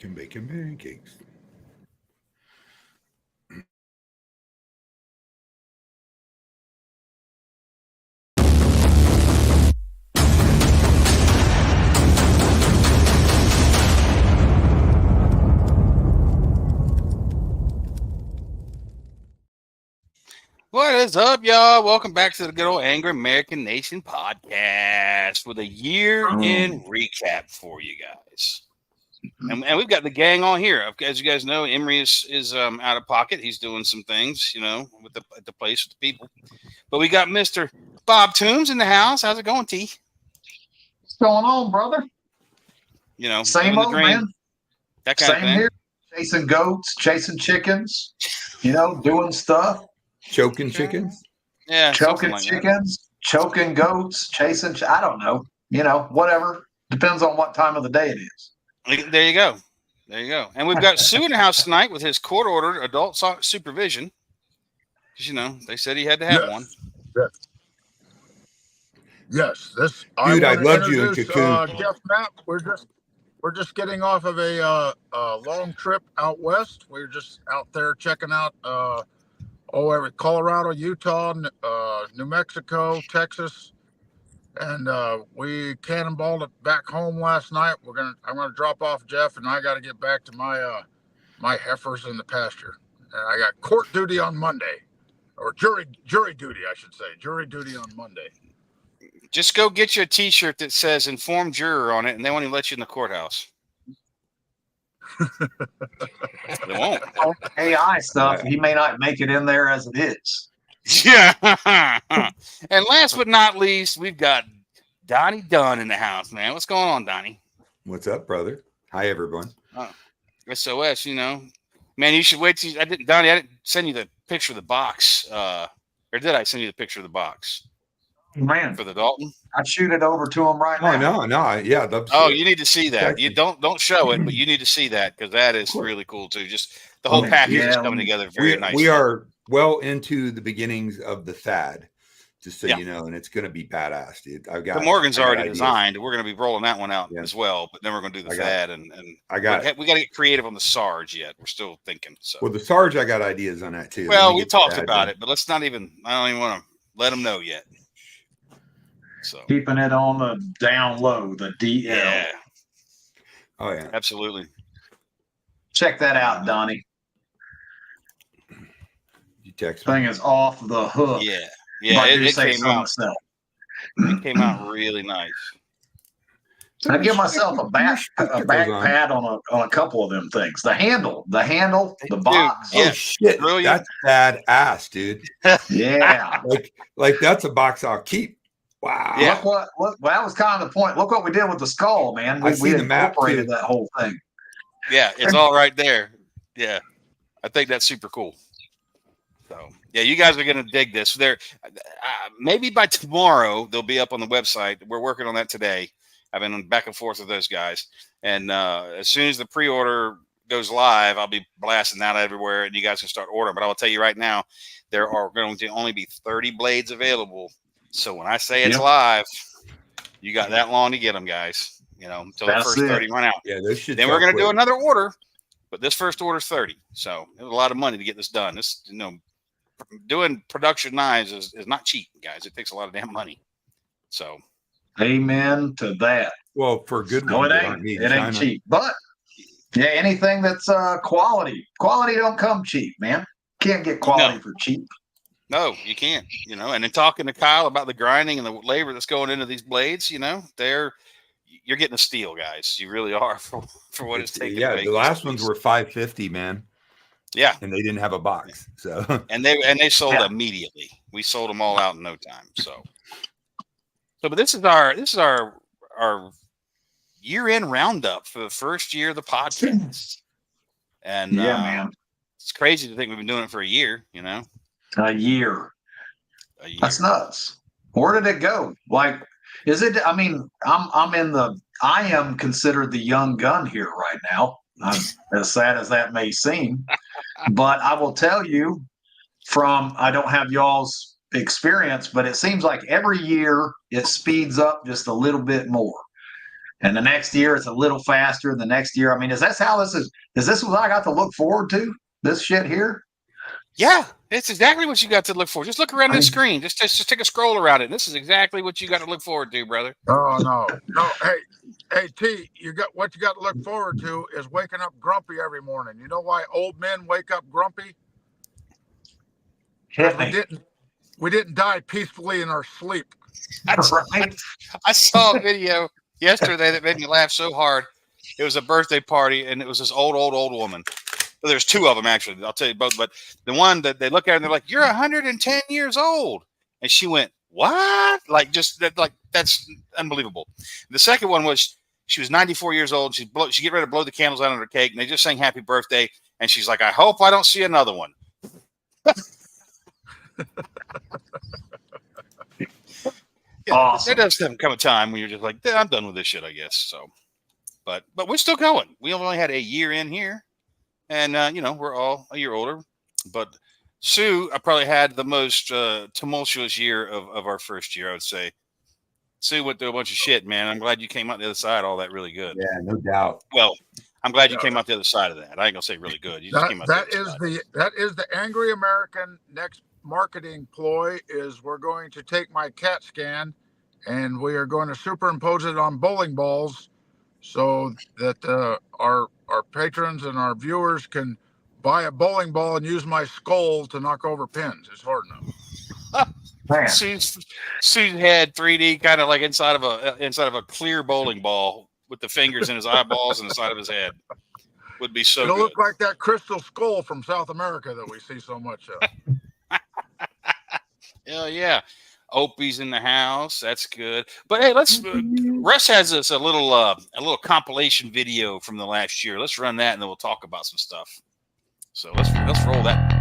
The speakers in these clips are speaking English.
to making pancakes. What is up, y'all? Welcome back to the good old Angery American Nation Podcast with a year-end recap for you guys. And we've got the gang on here. As you guys know, Emery is out of pocket. He's doing some things, with at the place with the people. But we got Mr. Bob Toombs in the house. How's it going, T? What's going on, brother? Same old, man. That kind of thing. Here. Chasing goats, chasing chickens, doing stuff. Choking chickens? Yeah. Choking like chickens, choking goats, chasing, I don't know. Whatever. Depends on what time of the day it is. There you go. And we've got Sue in the house tonight with his court-ordered adult supervision. Because, they said he had to have one. Yes. Dude, I loved you in Cocoon. Jeff Mapp, we're just getting off of a long trip out west. We're just out there checking out Colorado, Utah, New Mexico, Texas, and we cannonballed it back home last night. I'm gonna drop off Jeff, and I got to get back to my heifers in the pasture. And I got court duty on Monday, or jury duty, I should say, jury duty on Monday. Just go get you a T-shirt that says "Informed Juror" on it, and they won't even let you in the courthouse. They won't. AI stuff. He may not make it in there as it is. Yeah. And last but not least, we've got Donnie Dunn in the house, man. What's going on, Donnie? What's up, brother? Hi, everyone. SOS, man, you should wait till Donnie, I didn't send you the picture of the box. Or did I send you the picture of the box? Man, for the Dalton? I'd shoot it over to him right now. No. Yeah. You need to see that. You don't show it, but you need to see that because that is really cool too. Just the whole package is coming together very nice. We are well into the beginnings of the Thad, just so you know, and it's going to be badass, dude. The Morgan's already designed. We're going to be rolling that one out as well, but then we're going to do the Thad, and we got to get creative on the Sarge yet. We're still thinking. So the Sarge, I got ideas on that too. Well, we talked about it, but let's not even. I don't even want to let them know yet. So keeping it on the down low, the DL. Yeah. Oh yeah, absolutely. Check that out, Donnie. You text thing is off the hook. Yeah. It came out. It came out really nice. I give myself a back pad on a couple of them things. The handle, the box. Dude, shit, brilliant. That's badass, dude. Yeah, like that's a box I'll keep. Wow. Yeah. Look, that was kind of the point. Look what we did with the skull, man. We incorporated that whole thing. Yeah, it's all right there. Yeah, I think that's super cool. So, yeah, you guys are going to dig this. Maybe by tomorrow, they'll be up on the website. We're working on that today. I've been back and forth with those guys. And as soon as the pre-order goes live, I'll be blasting that everywhere, and you guys can start ordering. But I will tell you right now, there are going to only be 30 blades available. So when I say it's live, you got that long to get them, guys. Until the first 30 run out. Yeah, those should. Then we're going to do another order, but this first order is 30. So it was a lot of money to get this done. This, doing production knives is not cheap, guys. It takes a lot of damn money. So, amen to that. Well, for good, it ain't cheap, but anything that's quality don't come cheap, man. Can't get quality for cheap. No, you can't, and then talking to Kyle about the grinding and the labor that's going into these blades, you're getting a steal, guys. You really are for what it's taking. Yeah, the last ones were $550, man. Yeah. And they didn't have a box. So and they sold immediately. We sold them all out in no time. But this is our year-end roundup for the first year of the podcast. And man. It's crazy to think we've been doing it for a year, A year. That's nuts. Where did it go? Like, is it? I mean, I am considered the young gun here right now. As sad as that may seem, but I will tell you, I don't have y'all's experience, but it seems like every year it speeds up just a little bit more. And the next year it's a little faster. The next year, I mean, is this how this is? Is this what I got to look forward to? This shit here? Yeah, it's exactly what you got to look for. Just look around the screen. Just take a scroll around it. This is exactly what you got to look forward to, brother. Oh no. Hey T, what you got to look forward to is waking up grumpy every morning. You know why old men wake up grumpy? We didn't die peacefully in our sleep. I saw a video yesterday that made me laugh so hard. It was a birthday party, and it was this old woman. Well, there's two of them, actually. I'll tell you both. But the one that they look at her and they're like, "You're 110 years old." And she went, "What?" Like, just that, like, that's unbelievable. The second one was, she was 94 years old. She get ready to blow the candles out on her cake, and they just sang happy birthday. And she's like, "I hope I don't see another one." Yeah, awesome. There does come a time when you're just like, I'm done with this shit, I guess. So, but we're still going. We only had a year in here, and we're all a year older. But Sue, I probably had the most tumultuous year of our first year, I would say. Sue went through a bunch of shit, man. I'm glad you came out the other side. All that really good. Yeah, no doubt. Well, I'm glad you came out the other side of that. I ain't gonna say really good. You just came out that is the Angery American next marketing ploy. Is we're going to take my CAT scan and we are going to superimpose it on bowling balls so that our patrons and our viewers can buy a bowling ball and use my skull to knock over pins. It's hard enough. Sue's head 3D, kind of like inside of a clear bowling ball with the fingers in his eyeballs and the side of his head. Would be so It'll good. look like that crystal skull from South America that we see so much of. Hell yeah. Opie's in the house. That's good. But hey, Russ has us a little compilation video from the last year. Let's run that and then we'll talk about some stuff. So let's roll that.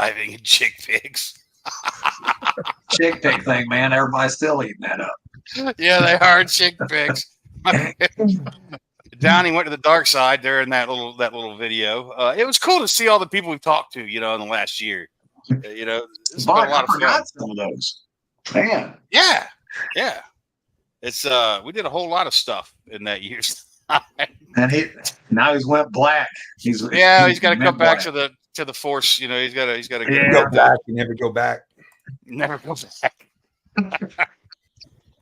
diving and chick pigs. Chick pig thing, man. Everybody's still eating that up. Yeah, they are chick pigs. Downey went to the dark side there in that little video. It was cool to see all the people we've talked to, in the last year. It's been a lot of fun. Some of those. Man. Yeah. It's we did a whole lot of stuff in that year's time. And now he's went black. He's got to come back to the force. He's got to go back. You never go back. Never go back.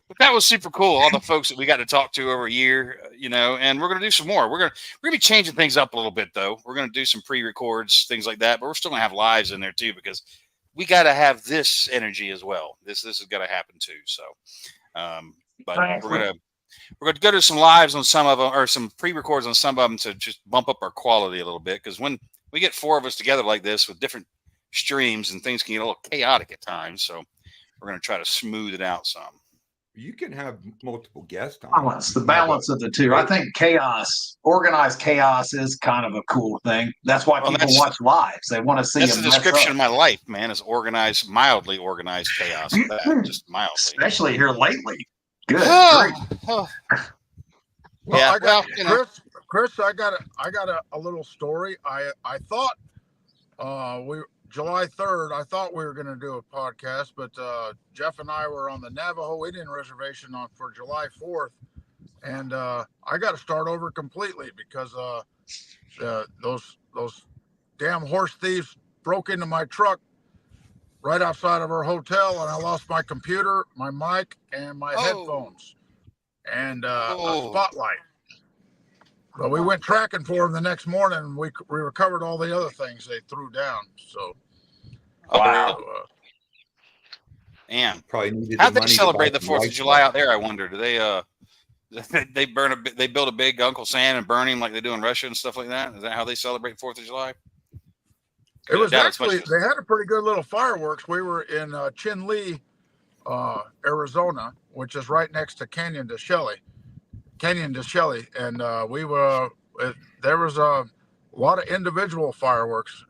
But that was super cool. All the folks that we got to talk to over a year, and we're going to do some more. We're going to be changing things up a little bit, though. We're going to do some pre-records, things like that, but we're still going to have lives in there too, because we got to have this energy as well. This has got to happen too. So, but we're going to go to some lives on some of them, or some pre-records on some of them, to just bump up our quality a little bit. Because when we get 4 of us together like this with different streams, and things can get a little chaotic at times, so we're going to try to smooth it out some. You can have multiple guests on. The balance of the two. I think organized chaos is kind of a cool thing. That's why people watch lives. They want to see. That's the description of my life, man. Is mildly organized chaos. Just mildly. Especially here lately. Good. Well, yeah. Chris, I got a little story. I thought July 3rd, I thought we were going to do a podcast, but Jeff and I were on the Navajo Indian Reservation for July 4th, and I got to start over completely because those damn horse thieves broke into my truck right outside of our hotel, and I lost my computer, my mic, and my headphones, and a spotlight. But we went tracking for them the next morning, and we recovered all the other things they threw down. So, wow. And probably needed. How'd they celebrate the 4th of July out there? I wonder. Do they they build a big Uncle Sam and burn him like they do in Russia and stuff like that? Is that how they celebrate 4th of July? It was actually, they had a pretty good little fireworks. We were in Chinle, Arizona, which is right next to Canyon de Chelly, and there was a lot of individual fireworks.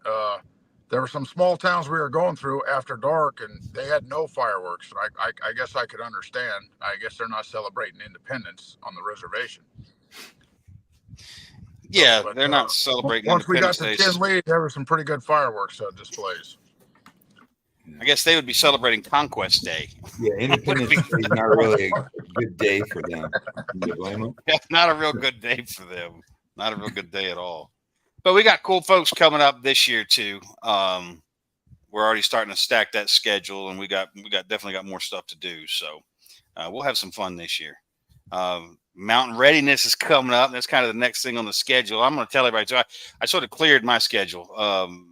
There were some small towns we were going through after dark, and they had no fireworks. I guess I could understand. I guess they're not celebrating independence on the reservation. Yeah, but they're not celebrating. Once we got to Chinle, there were some pretty good fireworks displays. I guess they would be celebrating Conquest Day. Yeah, Independence Day is not really a good day for them. Can you blame them? Yeah, not a real good day for them. Not a real good day at all. But we got cool folks coming up this year too. We're already starting to stack that schedule, and we definitely got more stuff to do. So we'll have some fun this year. Mountain readiness is coming up. That's kind of the next thing on the schedule. I'm going to tell everybody. So I sort of cleared my schedule.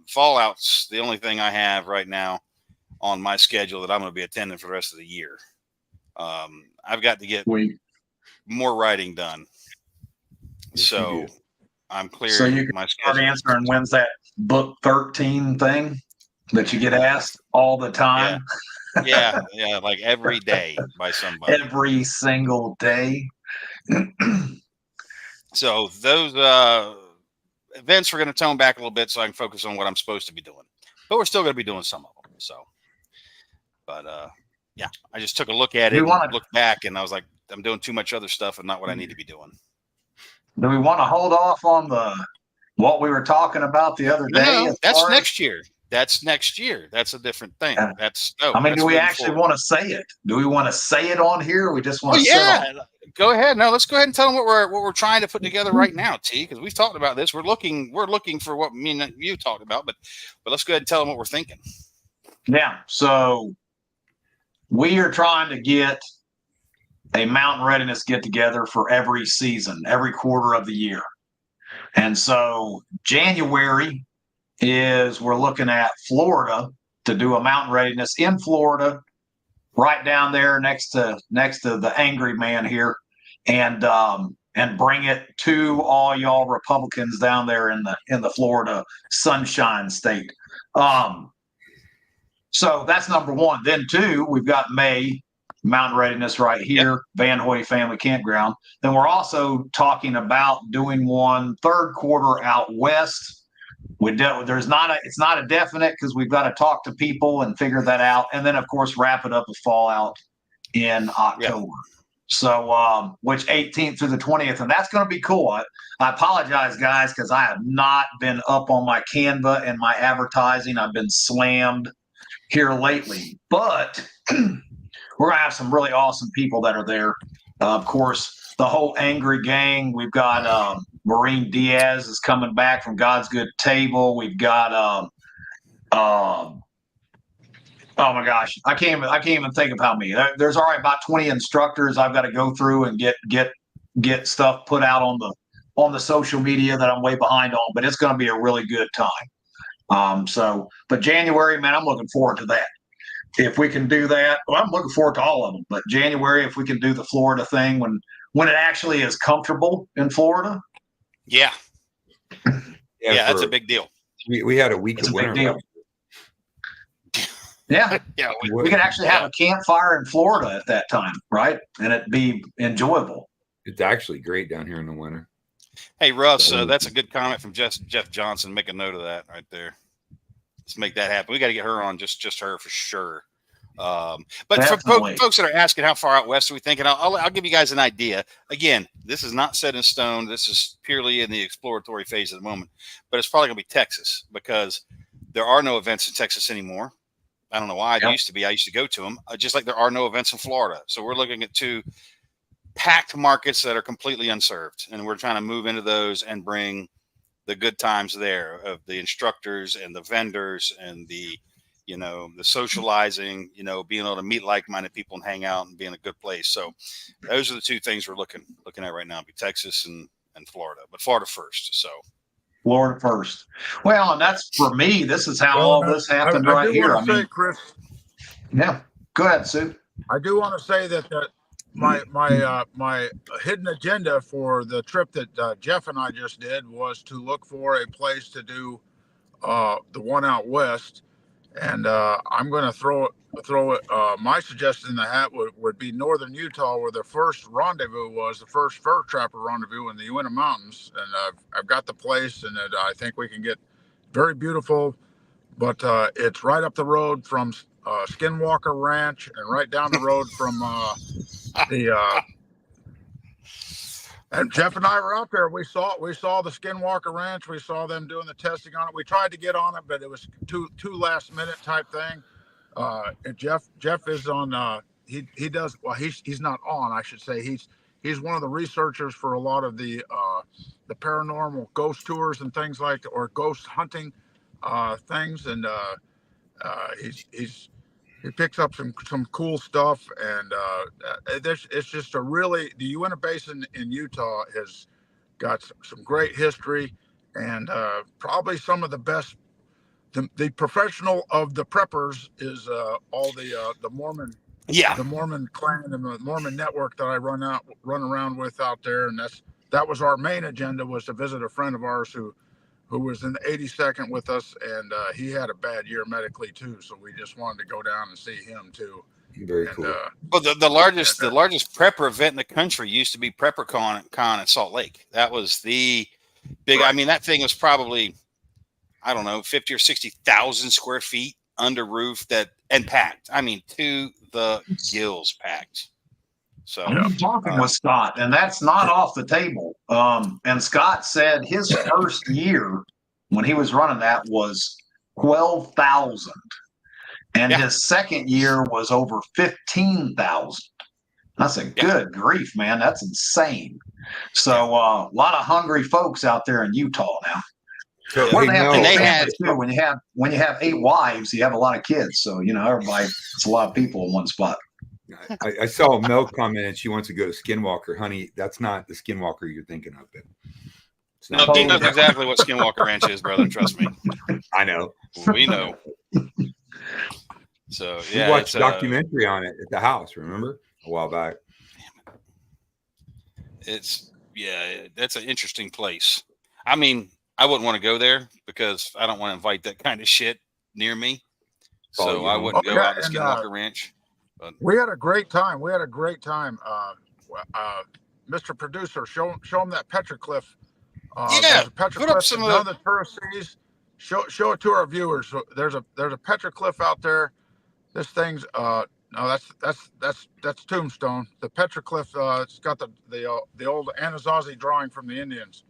Fallout's the only thing I have right now on my schedule that I'm going to be attending for the rest of the year. I've got to get more writing done. So I'm clearing so you can my start schedule. answering when's that book 13 thing that you get asked all the time. Yeah, like every day by somebody. Every single day. So those events we're going to tone back a little bit so I can focus on what I'm supposed to be doing. But we're still going to be doing some of them. So, but yeah, I just took a look at it, looked back, and I was like, I'm doing too much other stuff and not what I need to be doing. Do we want to hold off on what we were talking about the other day? No, that's next year. That's next year. That's a different thing. Do we actually want to say it? Do we want to say it on here? Or we just want to sit on it? Go ahead. No, let's go ahead and tell them what we're trying to put together right now, T, because we've talked about this. We're looking for what me and you talked about, but let's go ahead and tell them what we're thinking. Yeah. So we are trying to get a mountain readiness get together for every season, every quarter of the year. And so January we're looking at Florida to do a mountain readiness in Florida, right down there next to the Angery man here, and bring it to all y'all Republicans down there in the Florida Sunshine State. So that's number one. Then two, we've got May mountain readiness right here, Van Hoy Family Campground. Then we're also talking about doing one third quarter out west It's not a definite because we've got to talk to people and figure that out, and then of course wrap it up with Fallout in October. So, which 18th through the 20th, and that's going to be cool. I apologize, guys, because I have not been up on my Canva and my advertising. I've been slammed here lately, but we're going to have some really awesome people that are there. Of course, the whole Angery gang. We've got Maureen Diaz is coming back from God's Good Table. We've got oh my gosh, I can't even think of how many. There's already about 20 instructors I've got to go through and get stuff put out on the social media that I'm way behind on. But it's going to be a really good time. But January, man, I'm looking forward to that. If we can do that, well, I'm looking forward to all of them. But January, if we can do the Florida thing when it actually is comfortable in Florida. Yeah, that's a big deal. We had a week of winter. Yeah, we could actually have a campfire in Florida at that time, right? And it'd be enjoyable. It's actually great down here in the winter. Hey, Russ, that's a good comment from Jeff Johnson. Make a note of that right there. Let's make that happen. We got to get her on, just her for sure. But definitely. For folks that are asking how far out west are we thinking, I'll give you guys an idea. Again, this is not set in stone. This is purely in the exploratory phase at the moment. But it's probably going to be Texas because there are no events in Texas anymore. I don't know why. It used to be. I used to go to them, just like there are no events in Florida. So we're looking at 2 packed markets that are completely unserved, and we're trying to move into those and bring the good times there of the instructors and the vendors and the socializing, being able to meet like-minded people and hang out and be in a good place. So those are the 2 things we're looking at right now: be Texas and Florida, but Florida first. So. Florida first. Well, and that's for me. This is how all this happened right here. I mean, Chris. Yeah. Go ahead, Sue. I do want to say that my hidden agenda for the trip that Jeff and I just did was to look for a place to do the one out west, and I'm going to throw it. My suggestion in the hat would be northern Utah, where the first rendezvous was, the first fur trapper rendezvous in the Uinta Mountains, and I've got the place, and I think we can get very beautiful. But it's right up the road from Skinwalker Ranch, and right down the road from and Jeff and I were out there. We saw the Skinwalker Ranch. We saw them doing the testing on it. We tried to get on it, but it was too last minute type thing. And Jeff is on. He does well. He's not on. I should say he's one of the researchers for a lot of the paranormal ghost tours and things like that, or ghost hunting things. And he picks up some cool stuff, and it's just the Uinta Basin in Utah has got some great history, and probably some of the best. The professional of the preppers is all the Mormon, the Mormon clan and the Mormon network that I run around with out there, and that was our main agenda, was to visit a friend of ours who was in the 82nd with us, and he had a bad year medically too. So we just wanted to go down and see him too. Very cool. Well, the largest prepper event in the country used to be PrepperCon in Salt Lake. That was the big. Right. I mean, that thing was probably, I don't know, 50 or 60,000 square feet under roof and packed. I mean, to the gills packed. So I'm talking with Scott, and that's not off the table. And Scott said his first year when he was running that was 12,000, and his second year was over 15,000. I said, "Good grief, man, that's insane." So a lot of hungry folks out there in Utah now. So when you have 8 wives, you have a lot of kids. So everybody, it's a lot of people in one spot. I saw Mel comment, and she wants to go to Skinwalker. Honey, that's not the Skinwalker you're thinking of. No, he knows exactly what Skinwalker Ranch is, brother. Trust me. I know. We know. So we watched a documentary on it at the house. Remember a while back. That's an interesting place. I mean, I wouldn't want to go there because I don't want to invite that kind of shit near me. So I wouldn't go out to Skinwalker Ranch. But we had a great time. Mr. Producer, show him that petroglyph. Put up some of the tourist sees. show it to our viewers. So there's a petroglyph out there. This thing's no, that's tombstone. The petroglyph, it's got the old Anasazi drawing from the Indians.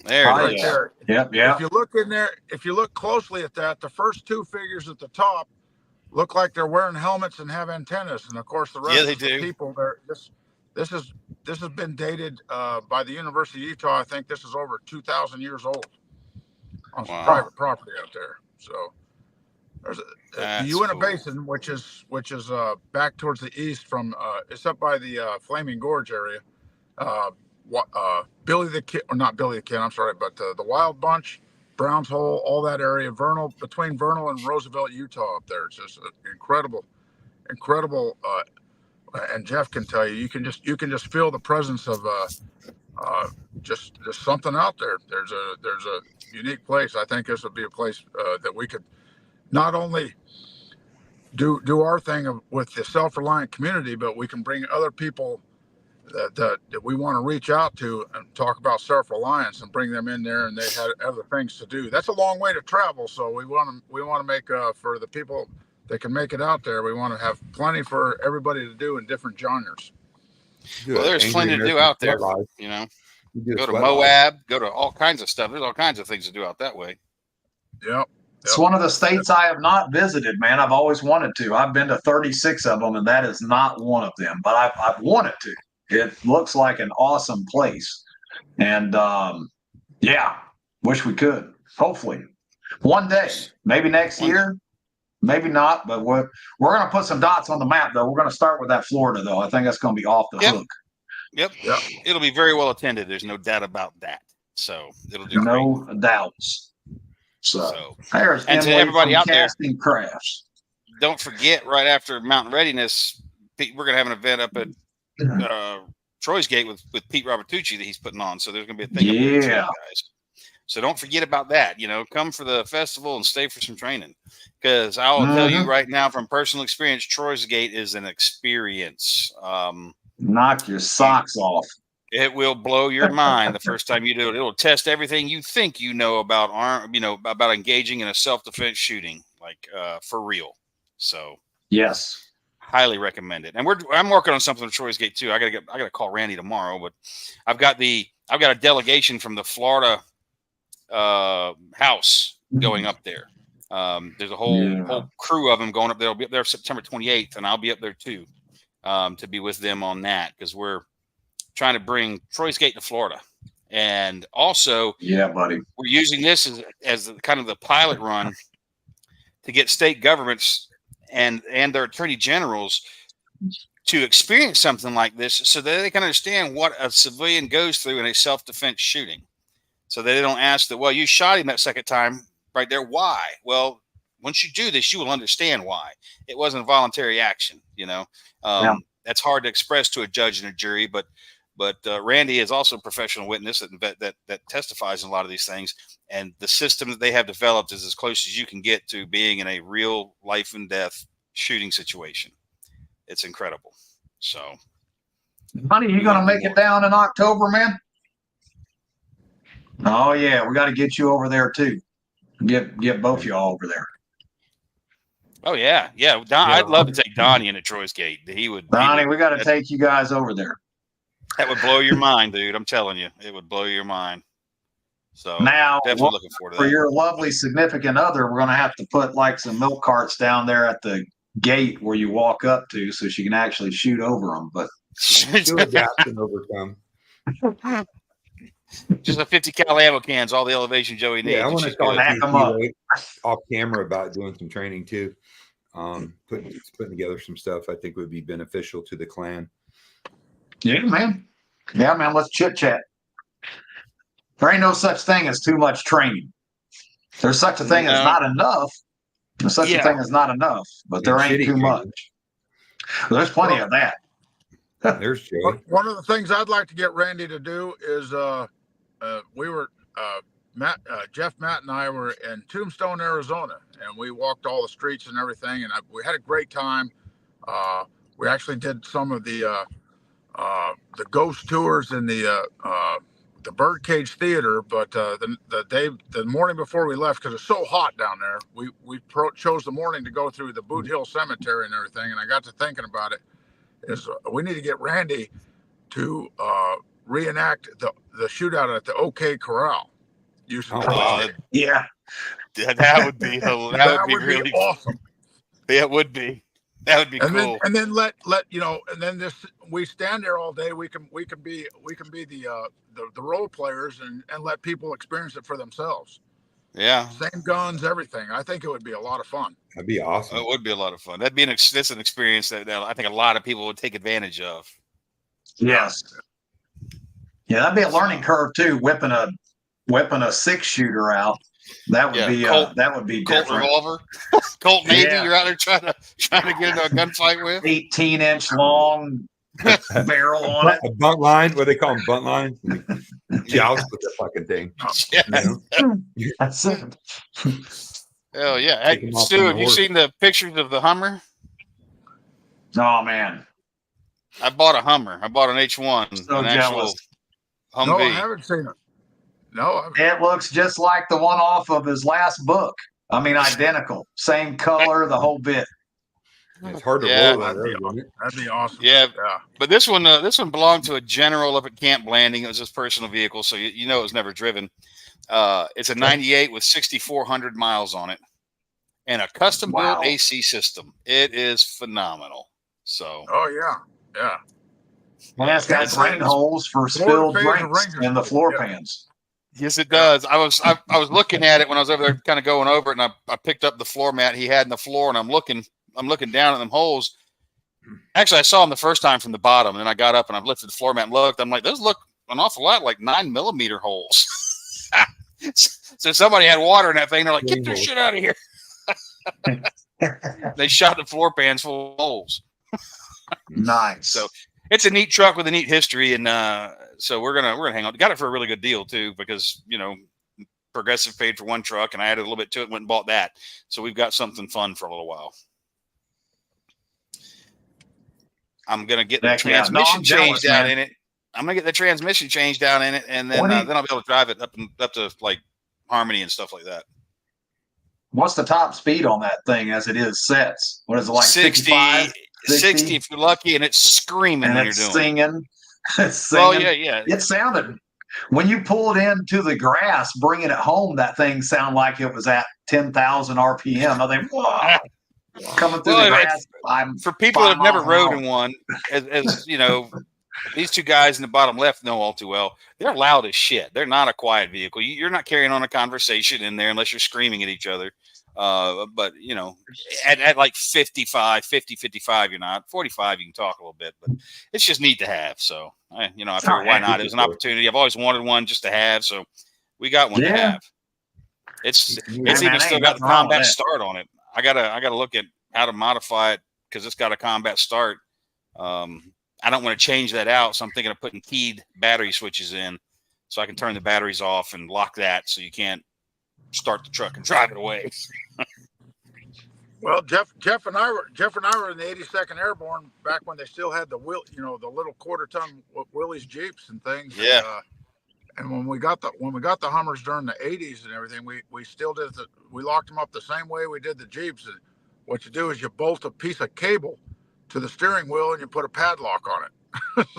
There Right it is. there. Yep, yeah. If you look in there, if you look closely at that, the first two figures at the top look like they're wearing helmets and have antennas, and of course the rest they of do. the people there. This has been dated by the University of Utah. I think this is over 2,000 years old on some private property out there. So there's the Uinta Basin, which is back towards the east from it's up by the Flaming Gorge area. Billy the Kid, or not Billy the Kid, I'm sorry, but the Wild Bunch, Browns Hole, all that area, between Vernal and Roosevelt, Utah, up there. It's just incredible. And Jeff can tell you, you can just feel the presence of just something out there. There's a unique place. I think this would be a place that we could not only do our thing with the self-reliant community, but we can bring other people that we want to reach out to and talk about self-reliance and bring them in there, and they have other things to do. That's a long way to travel, so we want to make for the people that can make it out there, we want to have plenty for everybody to do in different genres. Well, there's plenty to do out there. You know, go to Moab, go to all kinds of stuff. There's all kinds of things to do out that way. Yep. It's one of the states I have not visited, man. I've always wanted to. I've been to 36 of them, and that is not one of them. But I've wanted to. It looks like an awesome place. And, yeah, wish we could. Hopefully. One day. Maybe next year. Maybe not. But we're going to put some dots on the map, though. We're going to start with that Florida, though. I think that's going to be off the hook. Yep. It'll be very well attended. There's no doubt about that. So it'll do no great. Doubts. So there's and to everybody out there, Casting Crafts. Don't forget, right after Mountain Readiness, we're going to have an event up at Troy's Gate with Pete Robertucci that he's putting on. So there's going to be a thing up there too, guys. So don't forget about that. You know, come for the festival and stay for some training. Because I'll tell you right now from personal experience, Troy's Gate is an experience. Knock your socks off. It will blow your mind the first time you do it. It'll test everything you think you know about about engaging in a self-defense shooting, like for real. So yes, highly recommend it. And I'm working on something with Troy's Gate too. I gotta call Randy tomorrow, but I've got a delegation from the Florida House going up there. There's a whole crew of them going up there. They'll be up there September 28th, and I'll be up there too to be with them on that because we're trying to bring Troy's Gate to Florida. And also, buddy, we're using this as kind of the pilot run to get state governments and their attorney generals to experience something like this so that they can understand what a civilian goes through in a self-defense shooting. So they don't ask that, well, you shot him that second time right there. Why? Well, once you do this, you will understand why. It wasn't a voluntary action, you know. That's hard to express to a judge and a jury, but Randy is also a professional witness that testifies in a lot of these things. And the system that they have developed is as close as you can get to being in a real life and death shooting situation. It's incredible. So, buddy, you going to make it down in October, man? Oh yeah, we got to get you over there too. Get both y'all over there. Oh yeah. I'd love to take Donnie into Troy's Gate. Donnie, we got to take you guys over there. That would blow your mind, dude. I'm telling you, it would blow your mind. So now, definitely looking forward to that. For your lovely significant other, we're going to have to put like some milk carts down there at the gate where you walk up to, so she can actually shoot over them. But she'll adapt and overcome. Just a 50 cal ammo cans, all the elevation Joey needs. Yeah, I want to start them up off camera about doing some training too. Putting together some stuff I think would be beneficial to the clan. Yeah, man. Let's chit chat. There ain't no such thing as too much training. There's such a thing as not enough. There's such a thing as not enough, but there ain't too much. Well, there's plenty of that. There's Jay. One of the things I'd like to get Randy to do is Jeff, Matt, and I were in Tombstone, Arizona, and we walked all the streets and everything, and we had a great time. We actually did some of the ghost tours in the the Birdcage Theater, but the morning before we left, because it's so hot down there, we chose the morning to go through the Boot Hill Cemetery and everything. And I got to thinking about it. Is we need to get Randy to reenact the shootout at the OK Corral. Yeah, that would be really awesome. Yeah, it would be. That would be cool. And then let and then this we stand there all day. We can be the role players and let people experience it for themselves. Yeah, same guns, everything. I think it would be a lot of fun. That'd be awesome. It would be a lot of fun. That's an experience that I think a lot of people would take advantage of. Yes. Yeah, that'd be a learning curve too. Whipping a 6-shooter out. That would be Colt different. revolver, Colt Navy. Yeah. You're out there trying to get into a gunfight with 18-inch long barrel on it. A bunt line. What they call them, bunt lines. Joust with the fucking thing. Yeah. That's it. Hell yeah! Hey, Stu, have you seen the pictures of the Hummer? Oh man, I bought a Hummer. I bought an H1. So an jealous. Humvee. No, I haven't seen it. No, it looks just like the one off of his last book. I mean, identical, same color, the whole bit. It's hard to roll that. That'd be awesome. Yeah, but this one belonged to a general up at Camp Blanding. It was his personal vehicle, so you know it was never driven. It's a 98 with 6,400 miles on it, and a custom built AC system. It is phenomenal. So. Oh yeah. Well, it's got drain holes for spilled drinks in the floor pans. Yes, it does. I was looking at it when I was over there, kind of going over it, and I picked up the floor mat he had in the floor, and I'm looking down at them holes. Actually, I saw them the first time from the bottom, and then I got up and I lifted the floor mat and looked. I'm like, those look an awful lot like 9mm holes. So somebody had water in that thing. They're like, get this shit out of here. They shot the floor pans full of holes. Nice. So it's a neat truck with a neat history, and so we're gonna hang on. Got it for a really good deal too, because Progressive paid for one truck, and I added a little bit to it, went and bought that. So we've got something fun for a little while. I'm gonna get the transmission changed out in it. I'm gonna get the transmission changed out in it, and then I'll be able to drive it up to like Harmony and stuff like that. What's the top speed on that thing as it is sets? What is it, like 65? 60 if you're lucky, and it's screaming when you're doing singing. It's singing. Oh yeah. It sounded, when you pulled into the grass, bringing it home, that thing sounded like it was at 10,000 RPM. I think, whoa, coming through the grass. For people that have never rode in one, as you know, these two guys in the bottom left know all too well. They're loud as shit. They're not a quiet vehicle. You're not carrying on a conversation in there unless you're screaming at each other. But at like 50, 55, you're not. 45, you can talk a little bit, but it's just neat to have. So I figured why not? It was an opportunity. I've always wanted one just to have, so we got one to have. It's even still got the combat start on it. I gotta look at how to modify it because it's got a combat start. I don't want to change that out, so I'm thinking of putting keyed battery switches in, so I can turn the batteries off and lock that, so you can't start the truck and drive it away. Well, Jeff and I were in the 82nd Airborne back when they still had the the little quarter-ton Willys Jeeps and things. Yeah. And when we got the Hummers during the 80s and everything, we still did we locked them up the same way we did the Jeeps. And what you do is you bolt a piece of cable to the steering wheel and you put a padlock on it.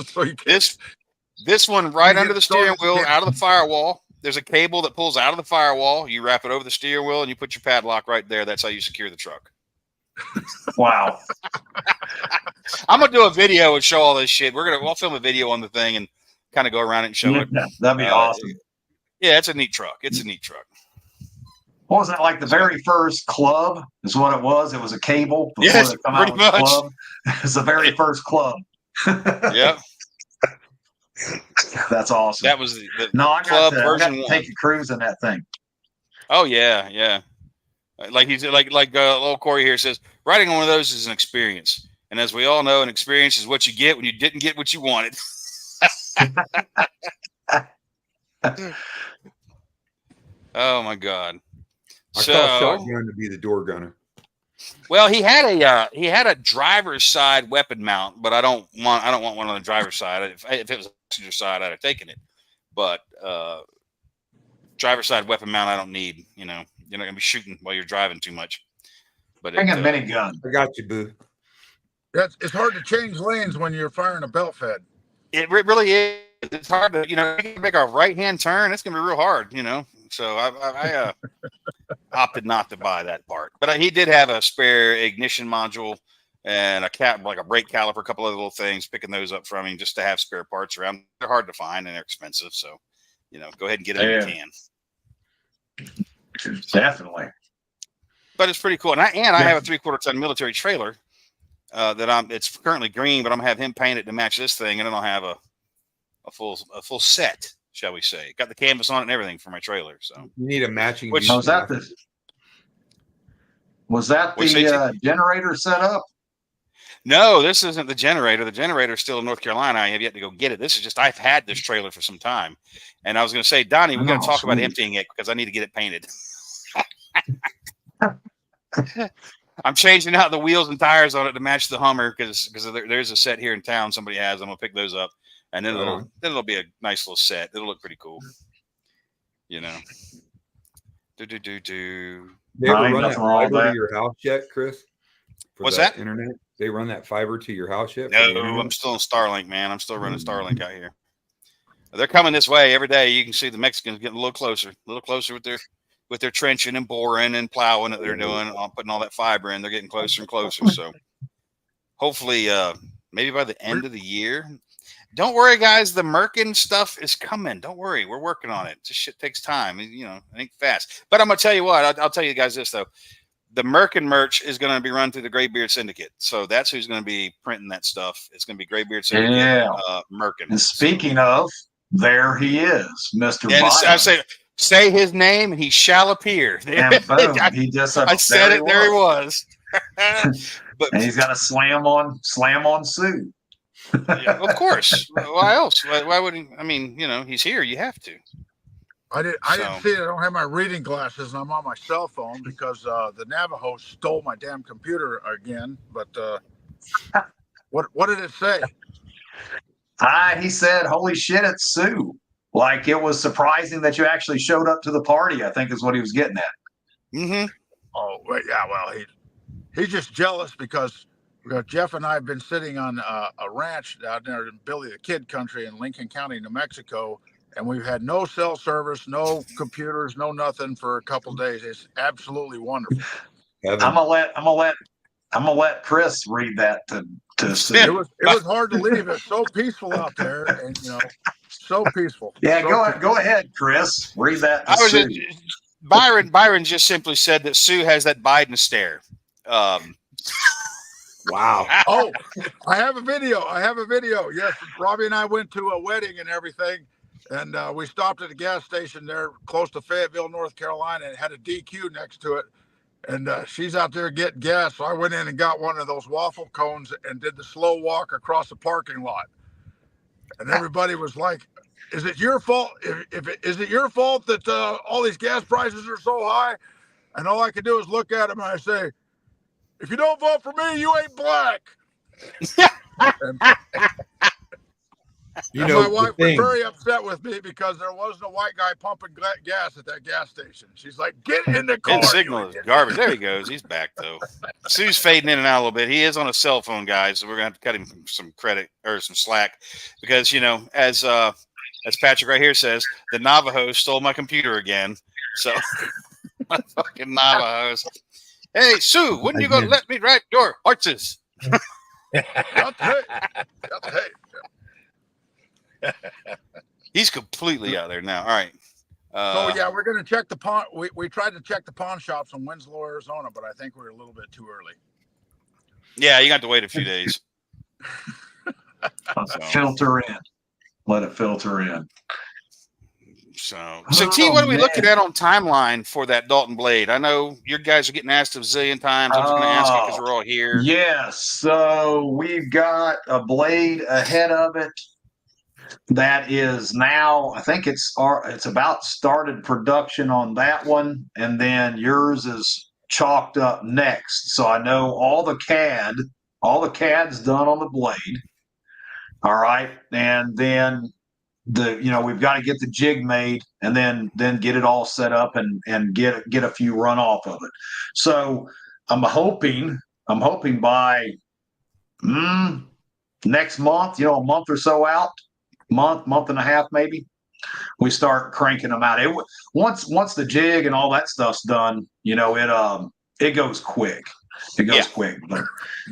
So you this one right under the steering wheel, out of the firewall. There's a cable that pulls out of the firewall. You wrap it over the steering wheel and you put your padlock right there. That's how you secure the truck. Wow. I'm gonna do a video and show all this shit. We'll film a video on the thing and kind of go around it and show it. That'd be awesome. Yeah, it's a neat truck. It's a neat truck. What was that, like the very first club is what it was? It was a cable before yes, they come pretty out with much. the club. It was the very first club. Yeah. That's awesome. That was the I club got version to 1. take a cruise in that thing. Oh yeah. Like he's like little Corey here says, riding on one of those is an experience, and as we all know, an experience is what you get when you didn't get what you wanted. Oh my God! I call shotgun to be the door gunner. Well, he had a driver's side weapon mount, but I don't want one on the driver's side. If it was passenger side, I'd have taken it. but driver's side weapon mount I don't need. You're not gonna be shooting while you're driving too much. But bring a minigun. I got you, boo. It's hard to change lanes when you're firing a belt fed. It really is. It's hard to, you can make a right-hand turn. It's going to be real hard, So I opted not to buy that part. But he did have a spare ignition module and like a brake caliper, a couple of little things, picking those up from him just to have spare parts around. They're hard to find and they're expensive. So, go ahead and get them if you can. Definitely. But it's pretty cool. And I have a 3/4 ton military trailer it's currently green, but I'm going to have him paint it to match this thing. And then I'll have a full set, shall we say. Got the canvas on it and everything for my trailer. So you need a matching. Was that the generator set up? No, this isn't the generator. The generator is still in North Carolina. I have yet to go get it. This is just, I've had this trailer for some time. And I was going to say, Donnie, we got to talk about emptying it because I need to get it painted. I'm changing out the wheels and tires on it to match the Hummer because there's a set here in town somebody has. I'm going to pick those up. And then it'll be a nice little set. It'll look pretty cool. They ever run that fiber to your house yet, Chris? What's that? Internet? They run that fiber to your house yet? No, I'm still on Starlink, man. I'm still running Starlink out here. They're coming this way every day. You can see the Mexicans getting a little closer with their trenching and boring and plowing that they're doing, putting all that fiber in. They're getting closer and closer. So hopefully, maybe by the end of the year. Don't worry, guys. The Merkin stuff is coming. Don't worry. We're working on it. This shit takes time. It ain't fast. But I'm going to tell you what. I'll tell you guys this, though. The Merkin merch is going to be run through the Graybeard Syndicate. So that's who's going to be printing that stuff. It's going to be Graybeard Syndicate, Merkin. And speaking of, there he is, Mr. Biden. I say his name and he shall appear. And boom, he just I said it. There he was. And he's got a slam on Sue. Yeah, of course. Why else? Why wouldn't? I mean, he's here. You have to. I didn't see it. I don't have my reading glasses, and I'm on my cell phone because the Navajo stole my damn computer again. But what did it say? He said, "Holy shit, it's Sue!" Like it was surprising that you actually showed up to the party. I think is what he was getting at. Mm-hmm. Oh, yeah. Well, he's just jealous because Jeff and I have been sitting on a ranch down there in Billy the Kid country in Lincoln County, New Mexico, and we've had no cell service, no computers, no nothing for a couple of days. It's absolutely wonderful. I'm gonna let Chris read that to it was hard to leave. It's so peaceful out there, and so peaceful. Yeah, so go ahead, Chris. Read that. Byron just simply said that Sue has that Biden stare. Wow. Oh, I have a video. Yes, Robbie and I went to a wedding and everything, and we stopped at a gas station there close to Fayetteville, North Carolina, and it had a DQ next to it. And she's out there getting gas, so I went in and got one of those waffle cones and did the slow walk across the parking lot. And everybody was like, "Is it your fault? Is it your fault that all these gas prices are so high?" And all I could do is look at him and I say, "If you don't vote for me, you ain't black." My wife was very upset with me because there wasn't a white guy pumping gas at that gas station. She's like, "Get in the car." His signal is garbage. There he goes. He's back though. Sue's fading in and out a little bit. He is on a cell phone, guys, so we're gonna have to cut him some credit or some slack because as Patrick right here says, the Navajo stole my computer again. So my fucking Navajos. Hey, Sue, wouldn't you go let me ride your horses? He's completely out there now. All right. We're going to check the pawn. We tried to check the pawn shops in Winslow, Arizona, but I think we're a little bit too early. Yeah, you got to wait a few days. Filter in. Let it filter in. So T, what are we looking at on timeline for that Dalton blade? I know your guys are getting asked a zillion times. I'm just going to ask it because we're all here. Yes. So we've got a blade ahead of it that is now, I think it's about started production on that one. And then yours is chalked up next. So I know all the CAD's done on the blade. All right. And then we've got to get the jig made and then get it all set up and get a few run off of it. So I'm hoping by next month, a month or so out, month and a half maybe, we start cranking them out. Once the jig and all that stuff's done, it goes quick. It goes quick, but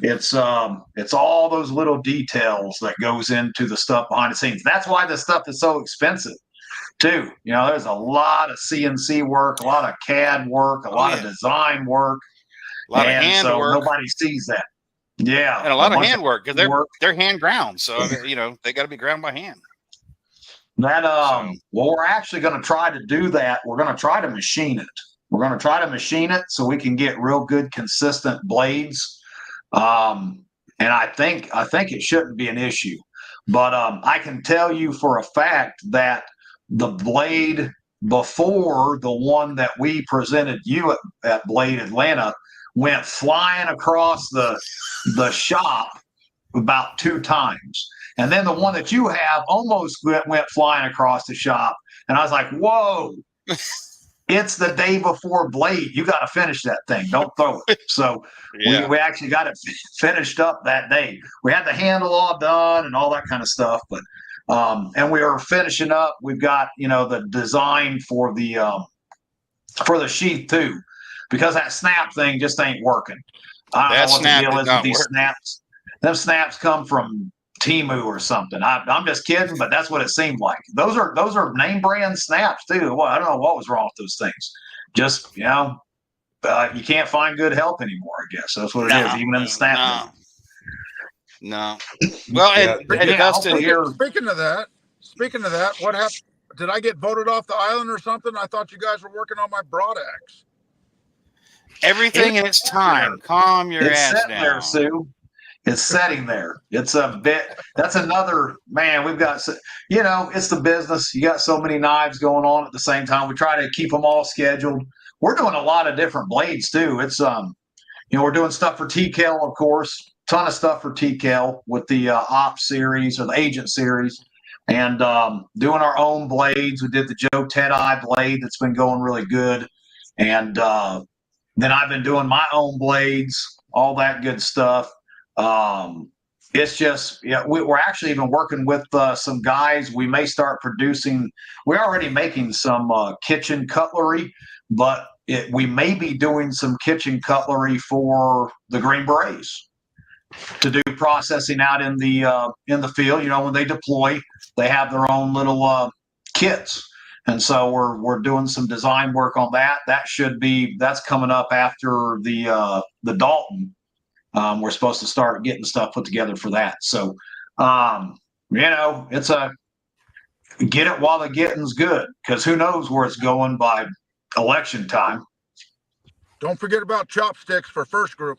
it's all those little details that goes into the stuff behind the scenes. That's why this stuff is so expensive too. There's a lot of CNC work, a lot of CAD work, a lot of design work, a lot of hand work. Nobody sees that. Yeah, and a lot of hand work because they're hand ground, so they got to be ground by hand. That well, we're actually going to try to do that. We're going to try to machine it. We're going to try to machine it so we can get real good, consistent blades. And I think it shouldn't be an issue. But I can tell you for a fact that the blade before the one that we presented you at Blade Atlanta went flying across the shop about 2 times. And then the one that you have almost went flying across the shop. And I was like, whoa. It's the day before Blade. You got to finish that thing. Don't throw it. So we actually got it finished up that day. We had the handle all done and all that kind of stuff. But and we are finishing up. We've got the design for the sheath too, because that snap thing just ain't working. I don't know what the deal is with these snaps. Them snaps come from Temu or something. I'm just kidding, but that's what it seemed like. Those are name brand snaps too. Well, I don't know what was wrong with those things. Just you can't find good help anymore. I guess that's what it is. Even in the snap. No. Well, and Dustin here. Speaking of that, what happened? Did I get voted off the island or something? I thought you guys were working on my broadaxe. Everything in its time. Calm your ass down. There, Sue. It's setting there. It's a bit. That's another man. We've got, it's the business. You got so many knives going on at the same time. We try to keep them all scheduled. We're doing a lot of different blades too. It's we're doing stuff for TCAL, of course. Ton of stuff for TCAL with the Ops series or the Agent series, and doing our own blades. We did the Joe Ted-Eye blade that's been going really good, and then I've been doing my own blades, all that good stuff. It's just, we're actually even working with some guys. We may start producing. We're already making some kitchen cutlery, but we may be doing some kitchen cutlery for the Green Berets to do processing out in the field. When they deploy, they have their own little kits, and so we're doing some design work on that. That's coming up after the Dalton. We're supposed to start getting stuff put together for that. So, it's get it while the getting's good, because who knows where it's going by election time. Don't forget about chopsticks for first group.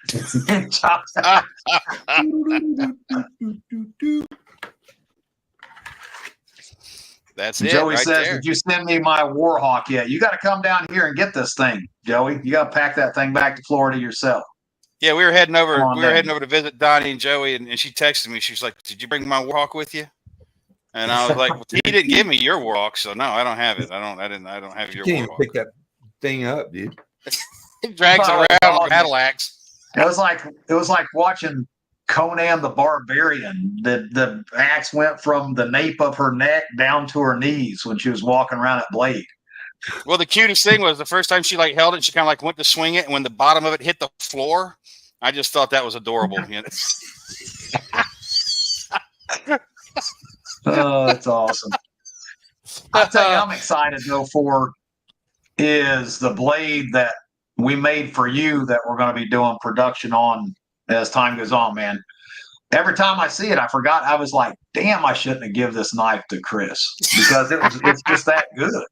That's it. Joey right says, there. "Did you send me my Warhawk yet? You got to come down here and get this thing, Joey. You got to pack that thing back to Florida yourself." Yeah, we were heading over. Heading over to visit Donnie and Joey, and she texted me. She was like, "Did you bring my Warhawk with you?" And I was like, well, "He didn't give me your Warhawk, so no, I don't have it. I don't have your Warhawk." You can't even pick that thing up, dude. It drags around like a battle axe. It was like watching Conan the Barbarian. The axe went from the nape of her neck down to her knees when she was walking around at Blade. Well, the cutest thing was the first time she held it, she kind of went to swing it, and when the bottom of it hit the floor, I just thought that was adorable. Oh, that's awesome. I'll tell you, I'm excited though for is the blade that we made for you that we're going to be doing production on as time goes on, man. Every time I see it, I forgot. I was like, damn, I shouldn't have given this knife to Chris, because it's just that good.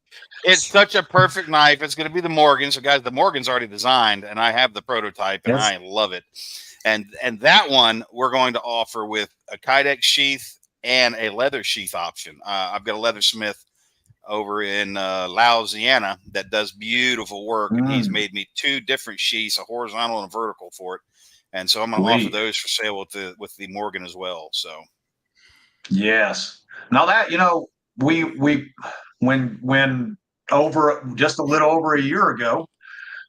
It's such a perfect knife. It's going to be the Morgan. So, guys, the Morgan's already designed, and I have the prototype, and I love it. And that one we're going to offer with a Kydex sheath and a leather sheath option. I've got a leathersmith over in Louisiana that does beautiful work, and he's made me 2 different sheaths, a horizontal and a vertical for it. And so I'm going to offer those for sale with the Morgan as well. So, yes, Now that, we when over just a little over a year ago,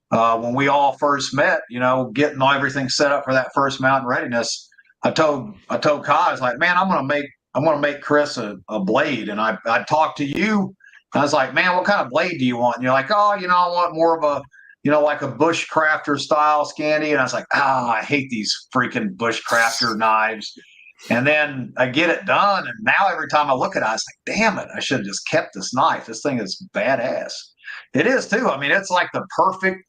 when we all first met, getting everything set up for that first mountain readiness, I told Kai, I was like, man, I'm gonna make Chris a blade. And I talked to you. I was like, man, what kind of blade do you want? And you're like, oh, I want more of a, like a bushcrafter style Scandi. And I was like, I hate these freaking bushcrafter knives. And then I get it done, and now every time I look at it, I was like, damn it, I should have just kept this knife. This thing is badass. It is too. I mean, it's like the perfect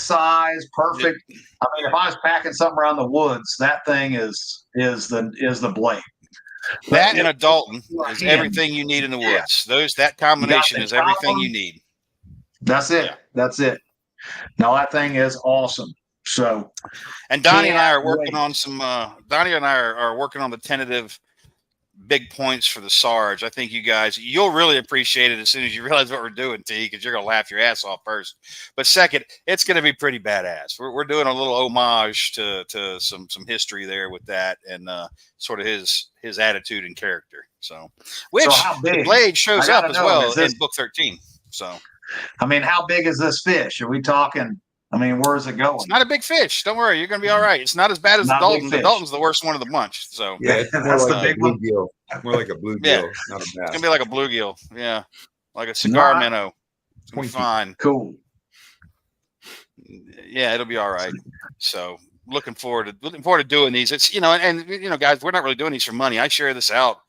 size, perfect. I mean, if I was packing something around the woods, that thing is the blade. That and a Dalton is everything you need in the woods. That combination is everything you need. That's it. Yeah. That's it. Now that thing is awesome. So, and Donnie and I are working on some. Donnie and I are working on the tentative big points for the Sarge. I think you'll really appreciate it as soon as you realize what we're doing, T, because you're gonna laugh your ass off first. But second, it's gonna be pretty badass. We're doing a little homage to some history there with that, and sort of his attitude and character. So, which the blade shows up as well in book 13. So, I mean, how big is this fish? Are we talking? I mean, where is it going? It's not a big fish. Don't worry, you're going to be all right. It's not as bad as the Dalton. The Dalton's the worst one of the bunch. So yeah, it's more like the bluegill. More like a bluegill. Yeah. Not a bass. It's going to be like a bluegill. Yeah, like a cigar minnow. It's going to be fine. Cool. Yeah, it'll be all right. So looking forward to doing these. It's guys, we're not really doing these for money. I share this out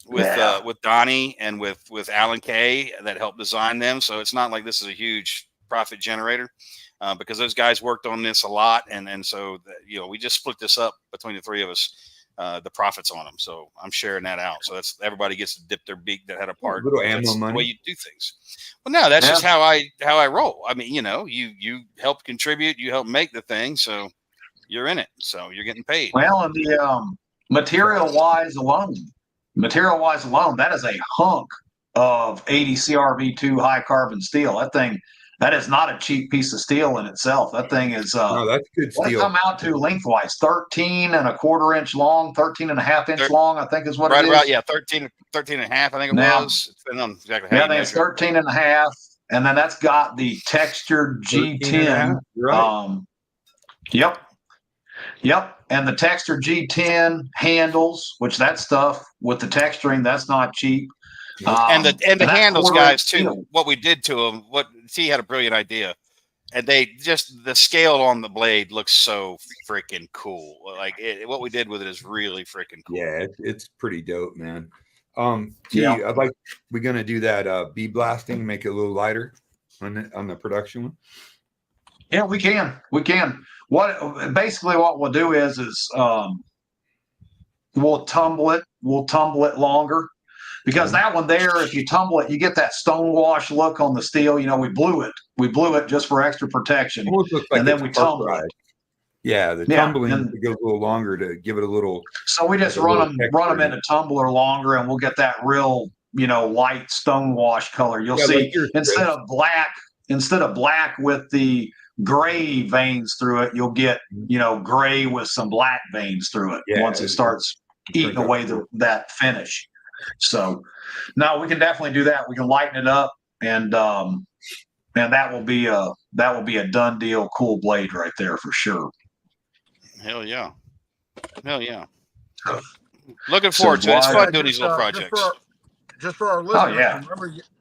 with Donnie and with Alan Kay that helped design them. So it's not like this is a huge profit generator, because those guys worked on this a lot, and so we just split this up between the three of us, the profits on them. So I'm sharing that out. So that's everybody gets to dip their beak that had a part. Little ammo that's money. The way you do things. Well, no, that's just how I roll. I mean, you help contribute, you help make the thing, so you're in it, so you're getting paid. Well, and the material wise alone, that is a hunk of 80 CRV2 high carbon steel. That is not a cheap piece of steel in itself. That thing is no, that's good steel. What it come out to lengthwise? 13.25 inch long, 13.5 inch long, I think is what it is. Right, yeah, 13 and a half, I think it was. It's on exactly how I think it's 13.5, and then that's got the textured G10. Right. Yep. And the textured G10 handles, which that stuff with the texturing, that's not cheap. And the handles, guys, too. What we did to them, T had a brilliant idea, and the scale on the blade looks so freaking cool. Like what we did with it is really freaking cool. Yeah, it's pretty dope, man. T, we're gonna do that bead blasting, make it a little lighter on the production one. Yeah, we can. What we'll do is we'll tumble it longer. Because that one there, if you tumble it, you get that stonewash look on the steel. We blew it just for extra protection. Almost looks like and then we tumble it. Yeah, the tumbling goes a little longer to give it a little. So we just run them in a tumbler longer, and we'll get that real, light stonewash color. You'll see instead of black with the gray veins through it, you'll get gray with some black veins through it once it starts eating away that finish. So no, we can definitely do that. We can lighten it up, and that will be a done deal. Cool blade right there for sure. Hell yeah. Looking forward to it. It's fun doing these little projects. Just for our listeners,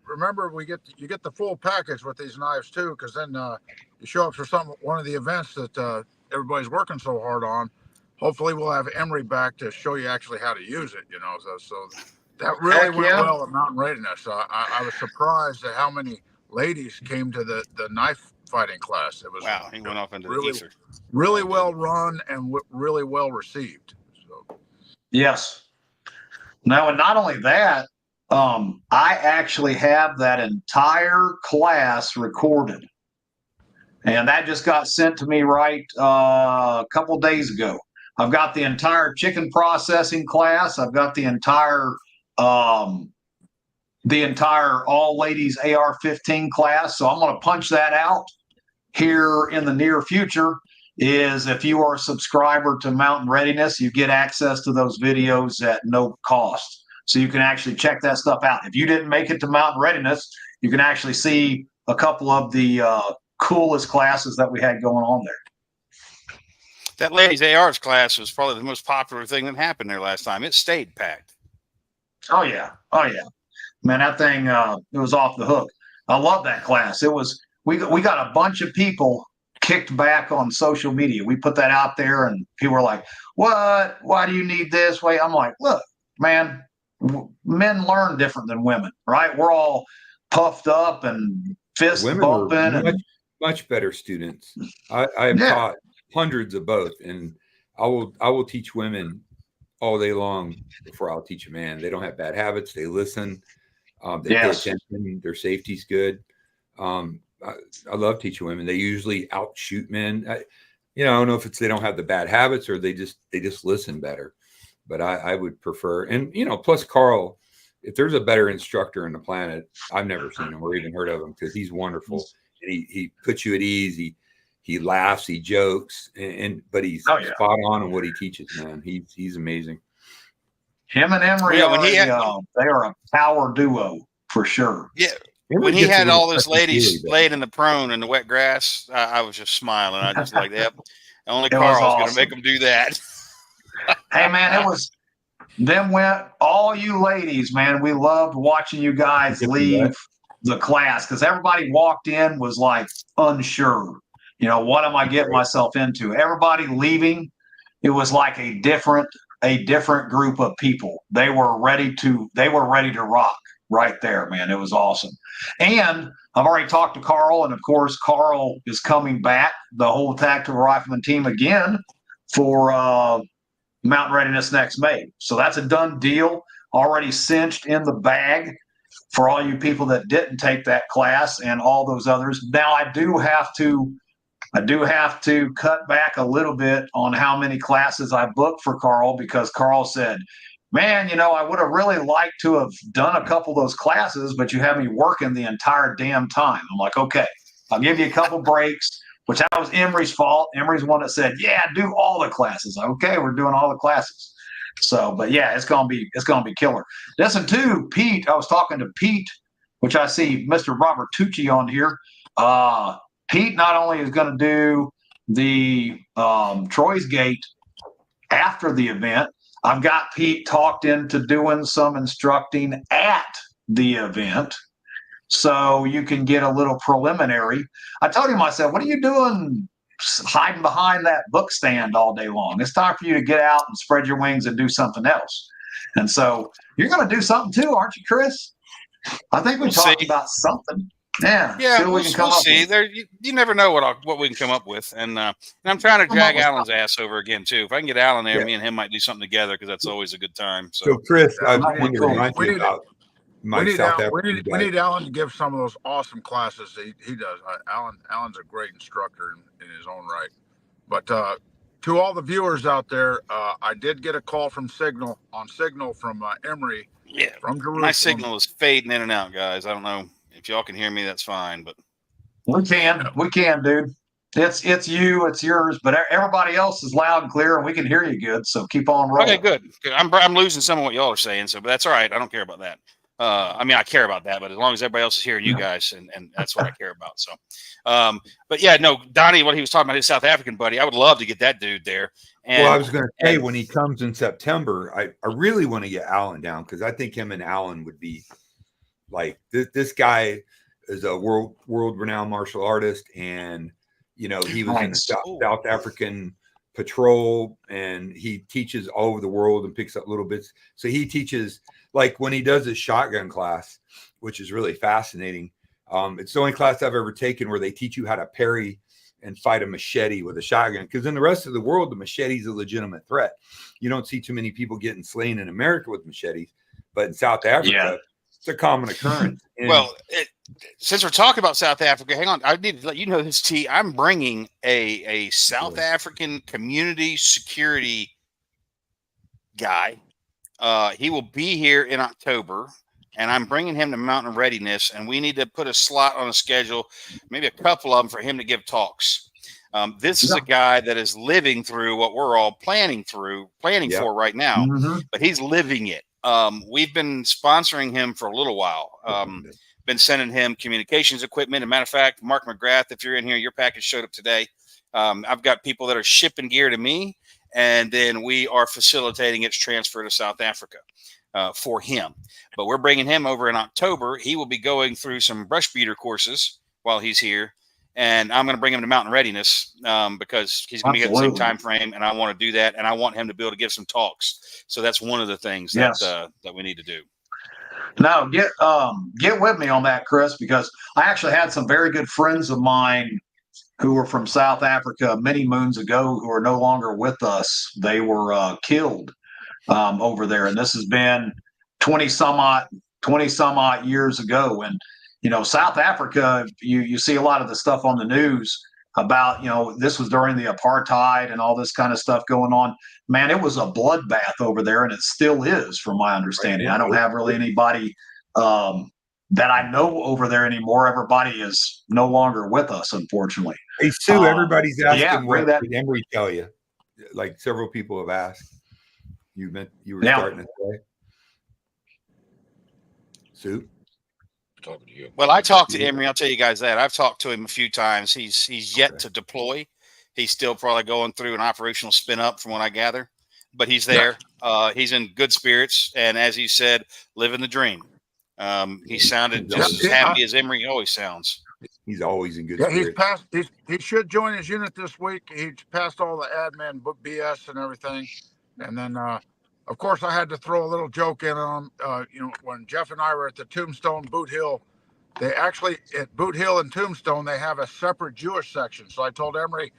remember you get the full package with these knives too, because then you show up for one of the events that everybody's working so hard on. Hopefully we'll have Emery back to show you actually how to use it, so that really went well at Mountain Readiness. I was surprised at how many ladies came to the knife fighting class. It was he went off into the ether. Really well run and really well received. So. Yes. Now, and not only that, I actually have that entire class recorded, and that just got sent to me a couple days ago. I've got the entire chicken processing class. I've got the entire all ladies AR-15 class. So I'm going to punch that out here in the near future. is if you are a subscriber to Mountain Readiness, you get access to those videos at no cost. So you can actually check that stuff out. If you didn't make it to Mountain Readiness, you can actually see a couple of the coolest classes that we had going on there. That ladies ARs class was probably the most popular thing that happened there last time. It stayed packed. Oh yeah. Man, that thing it was off the hook. I love that class. It was we got a bunch of people kicked back on social media. We put that out there and people were like, "What? Why do you need this way?" I'm like, "Look, man, men learn different than women, right? We're all puffed up and fist bumping and much better students. I've taught hundreds of both, and I will teach women all day long before I'll teach a man. They don't have bad habits. They listen. They pay attention. Their safety's good. I love teaching women. They usually outshoot men. I don't know if it's they don't have the bad habits or they just listen better. But I would prefer, and plus Carl, if there's a better instructor on the planet, I've never seen him or even heard of him because he's wonderful. And he puts you at ease. He laughs, he jokes, but he's spot on in what he teaches, man. He's amazing. Him and Emery they are a power duo for sure. Yeah. When he had all those ladies laid in the prone in the wet grass, I was just smiling. I just like, yep, only Carl's going to make them do that. Hey, man, it was all you ladies, man. We loved watching you guys leave the class because everybody walked in was like unsure. What am I getting myself into? Everybody leaving, it was like a different group of people. They were ready to rock right there, man. It was awesome. And I've already talked to Carl, and of course, Carl is coming back, the whole tactical rifleman team again for Mountain Readiness next May. So that's a done deal, already cinched in the bag for all you people that didn't take that class and all those others. Now I do have to cut back a little bit on how many classes I booked for Carl because Carl said, "Man, I would have really liked to have done a couple of those classes, but you have me working the entire damn time." I'm like, "Okay, I'll give you a couple breaks," which that was Emery's fault. Emery's the one that said, "Yeah, do all the classes." Okay, we're doing all the classes. So, but yeah, it's gonna be killer. Listen to Pete. I was talking to Pete, which I see Mr. Robert Tucci on here. Pete not only is going to do the Troy's Gate after the event, I've got Pete talked into doing some instructing at the event. So you can get a little preliminary. I told him, I said, "What are you doing hiding behind that book stand all day long? It's time for you to get out and spread your wings and do something else." And so you're going to do something too, aren't you, Chris? I think we talked about something. Yeah, we'll see. There, you never know what we can come up with, and I'm trying to drag Alan's ass over again too. If I can get Alan there, me and him might do something together because that's always a good time. So Chris, I want to remind you about my South African. We need Alan to give some of those awesome classes he does. Alan's a great instructor in his own right. But to all the viewers out there, I did get a call from Signal from Emery. Yeah, from Jerusalem. My signal is fading in and out, guys. I don't know. If y'all can hear me, that's fine. But we can, dude. It's you, it's yours, but everybody else is loud and clear, and we can hear you good. So keep on rolling. Okay, good. I'm losing some of what y'all are saying, but that's all right. I don't care about that. I care about that, but as long as everybody else is hearing you guys, and that's what I care about. So, but yeah, no, Donnie, what he was talking about, his South African buddy, I would love to get that dude there. And, I was going to say when he comes in September, I really want to get Alan down because I think him and Alan would be. Like this guy is a world renowned martial artist, and he was in the South African patrol, and he teaches all over the world and picks up little bits. So he teaches like when he does his shotgun class, which is really fascinating. It's the only class I've ever taken where they teach you how to parry and fight a machete with a shotgun. Because in the rest of the world, the machete is a legitimate threat. You don't see too many people getting slain in America with machetes, but in South Africa. It's a common occurrence. Well, since we're talking about South Africa, hang on. I need to let you know this, T. I'm bringing a South African community security guy. He will be here in October, and I'm bringing him to Mountain Readiness, and we need to put a slot on a schedule, maybe a couple of them, for him to give talks. This is a guy that is living through what we're all planning for right now, but he's living it. We've been sponsoring him for a little while. Been sending him communications equipment. As a matter of fact, Mark McGrath, if you're in here, your package showed up today. I've got people that are shipping gear to me, and then we are facilitating its transfer to South Africa for him. But we're bringing him over in October. He will be going through some brush beater courses while he's here. And I'm going to bring him to Mountain Readiness because he's going to get the same time frame, and I want to do that, and I want him to be able to give some talks. So that's one of the things that we need to do. Now, get with me on that, Chris, because I actually had some very good friends of mine who were from South Africa many moons ago who are no longer with us. They were killed over there, and this has been 20 some odd years ago. And South Africa, you see a lot of the stuff on the news about, this was during the apartheid and all this kind of stuff going on. Man, it was a bloodbath over there, and it still is, from my understanding. I don't have really anybody that I know over there anymore. Everybody is no longer with us, unfortunately. Hey, Sue, everybody's asking what did Angery tell you? Like several people have asked. You were starting to say. Sue? Talking to you. Well, I talked to Angery. I'll tell you guys that. I've talked to him a few times. He's yet to deploy. He's still probably going through an operational spin up from what I gather, but he's there. He's in good spirits. And as he said, living the dream. He sounded just as happy as Angery always sounds. He's always in good spirits. He should join his unit this week. He's passed all the admin book BS and everything. And then, of course, I had to throw a little joke in on, when Jeff and I were at the Tombstone Boot Hill, they actually, at Boot Hill and Tombstone, they have a separate Jewish section. So I told Angery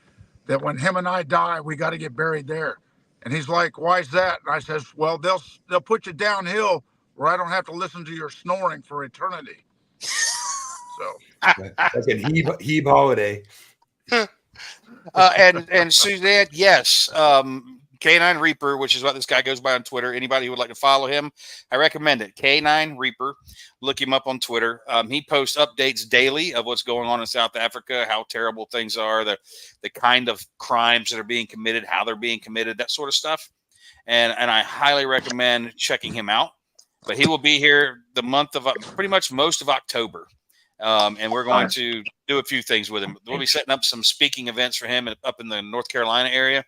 that when him and I die, we got to get buried there. And he's like, why is that? And I says, well, they'll put you downhill where I don't have to listen to your snoring for eternity. So. Like a heave holiday. And Suzanne, yes. K9 Reaper, which is what this guy goes by on Twitter. Anybody who would like to follow him, I recommend it. K9 Reaper. Look him up on Twitter. He posts updates daily of what's going on in South Africa, how terrible things are, the kind of crimes that are being committed, how they're being committed, that sort of stuff. And I highly recommend checking him out. But he will be here the month of pretty much most of October. And we're going to do a few things with him. We'll be setting up some speaking events for him up in the North Carolina area.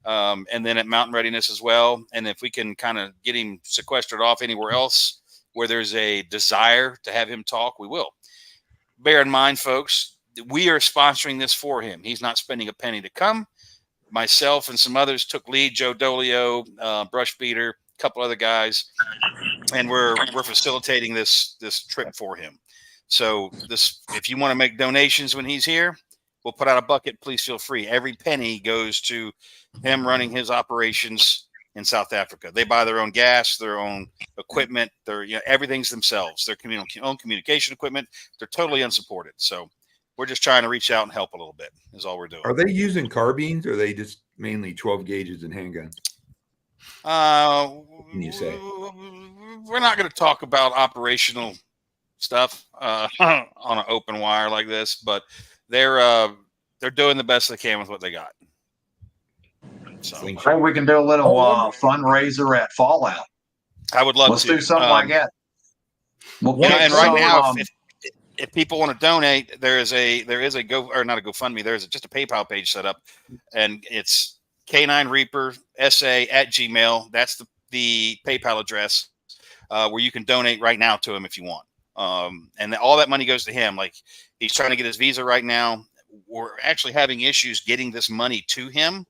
And then at Mountain Readiness as well. And if we can kind of get him sequestered off anywhere else where there's a desire to have him talk, we will. Bear in mind, folks, we are sponsoring this for him. He's not spending a penny to come. Myself and some others took lead, Joe Dolio, Brush Beater, a couple other guys, and we're facilitating this trip for him. So if you want to make donations when he's here, we'll put out a bucket. Please feel free. Every penny goes to him running his operations in South Africa. They buy their own gas, their own equipment, everything's themselves. Their own communication equipment. They're totally unsupported. So we're just trying to reach out and help a little bit. Is all we're doing. Are they using carbines, or are they just mainly 12 gauges and handguns? What can you say? We're not going to talk about operational stuff on an open wire like this, but they're doing the best they can with what they got. So I think we can do a little fundraiser at Fallout. I would love to. Let's do something like that. And right now, if people want to donate, there is a not a GoFundMe. There's just a PayPal page set up, and it's K9 Reaper SA at Gmail. That's the PayPal address where you can donate right now to him if you want. And all that money goes to him. Like, he's trying to get his visa right now. We're actually having issues getting this money to him.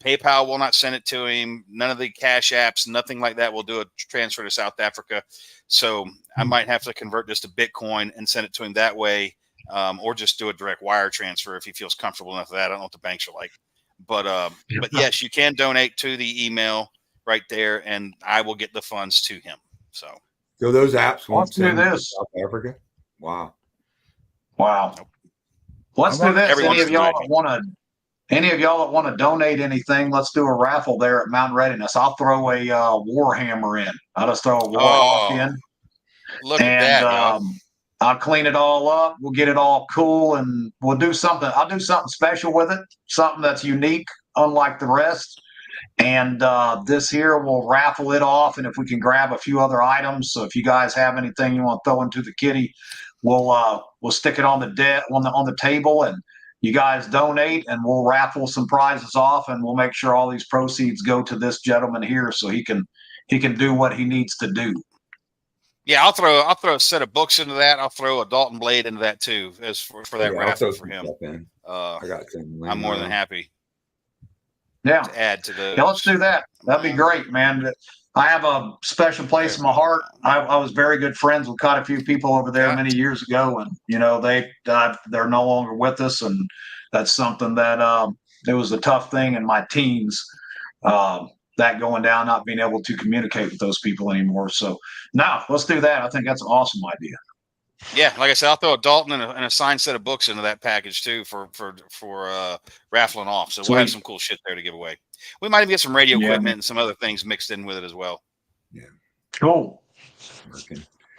PayPal will not send it to him. None of the cash apps, nothing like that will do a transfer to South Africa. So I might have to convert this to Bitcoin and send it to him that way, or just do a direct wire transfer if he feels comfortable enough with that. I don't know what the banks are like. But yes, you can donate to the email right there, and I will get the funds to him. So those apps won't send to South Africa? Wow. Let's do this. Any of y'all that want to donate anything, let's do a raffle there at Mountain Readiness. I'll throw a Warhammer in. I'll just throw a Warhawk in. Look at that. I'll clean it all up. We'll get it all cool, and we'll do something. I'll do something special with it, something that's unique, unlike the rest. And this here, we'll raffle it off, and if we can grab a few other items. So if you guys have anything you want to throw into the kitty, we'll stick it on the table, and you guys donate, and we'll raffle some prizes off, and we'll make sure all these proceeds go to this gentleman here, so he can do what he needs to do. Yeah, I'll throw a set of books into that. I'll throw a Dalton Blade into that too, as for that raffle for him. I got some. I'm more than happy. Yeah. To add to the. Yeah, let's do that. That'd be great, man. I have a special place in my heart. I was very good friends with quite a few people over there many years ago, and they're no longer with us, and that's something that it was a tough thing in my teens. That going down, not being able to communicate with those people anymore. So now let's do that. I think that's an awesome idea. Yeah, like I said, I'll throw a Dalton and a signed set of books into that package too for raffling off. So we'll have some cool shit there to give away. We might even get some radio equipment and some other things mixed in with it as well. Yeah, cool,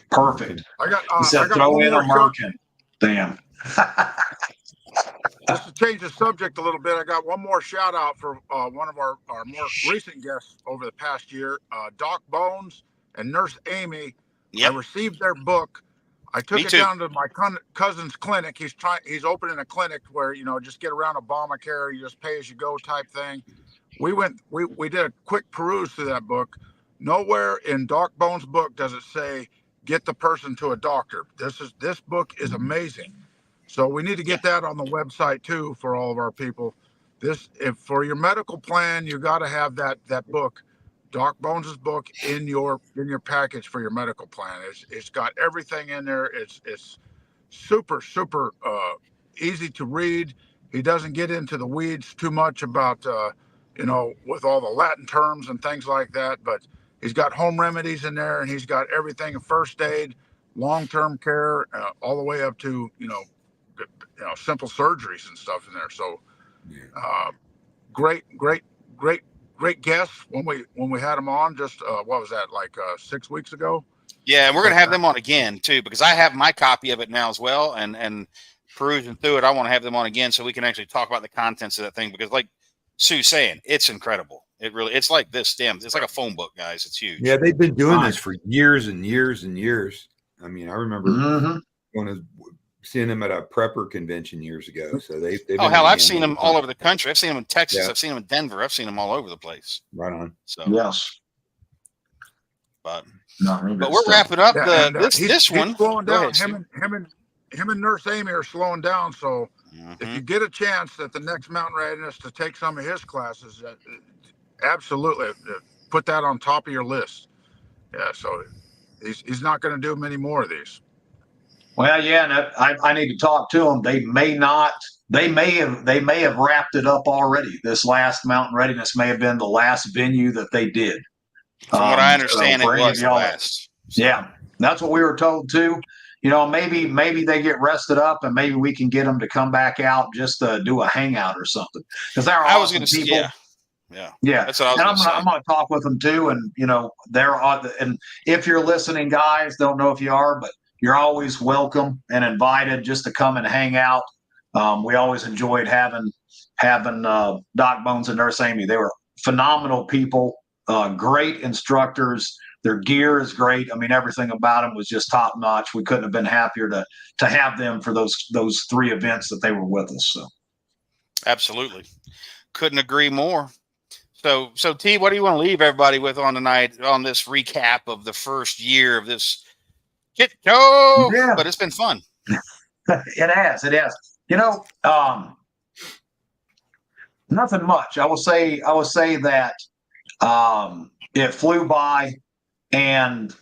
perfect. I got throw in a merkin. Damn. Just to change the subject a little bit, I got one more shout out for one of our more recent guests over the past year, Doc Bones and Nurse Amy. Yep. I received their book. I took it down to my cousin's clinic. He's opening a clinic where, just get around Obamacare, you just pay as you go type thing. We did a quick peruse through that book. Nowhere in Doc Bones' book does it say get the person to a doctor. This book is amazing. So we need to get that on the website too for all of our people. If for your medical plan, you got to have that book, Doc Bones' book, in your package for your medical plan. It's got everything in there. It's super easy to read. He doesn't get into the weeds too much about with all the Latin terms and things like that. But he's got home remedies in there, and he's got everything: first aid, long-term care, all the way up to simple surgeries and stuff in there. So great guests when we had them on just what was that, like 6 weeks ago? Yeah, and we're gonna have them on again too, because I have my copy of it now as well, and perusing through it, I want to have them on again so we can actually talk about the contents of that thing, because like Sue's saying, it's incredible. It's like this it's like a phone book, guys. It's huge. Yeah, they've been doing this for years and years and years. I mean, I remember seeing them at a prepper convention years ago. So they've I've seen them all over the country. I've seen them in Texas. Yeah. I've seen them in Denver. I've seen them all over the place. Right on. So yes, but we're wrapping up this one. He's slowing down. Him and Nurse Amy are slowing down. So if you get a chance at the next Mountain Readiness to take some of his classes, absolutely put that on top of your list. Yeah. So he's not going to do many more of these. Well, yeah, and I need to talk to them. They may have wrapped it up already. This last Mountain Readiness may have been the last venue that they did. From what I understand, it was the last. So. Yeah, that's what we were told too. Maybe they get rested up, and maybe we can get them to come back out just to do a hangout or something. Because they're awesome people. Yeah. That's what I was I'm going to talk with them too, and and if you're listening, guys, don't know if you are, but you're always welcome and invited just to come and hang out. We always enjoyed having Doc Bones and Nurse Amy. They were phenomenal people, great instructors. Their gear is great. I mean, everything about them was just top notch. We couldn't have been happier to have them for those 3 events that they were with us. So, absolutely, couldn't agree more. So T, what do you want to leave everybody with on tonight on this recap of the first year of this? But it's been fun. It has. Nothing much. I will say that it flew by, and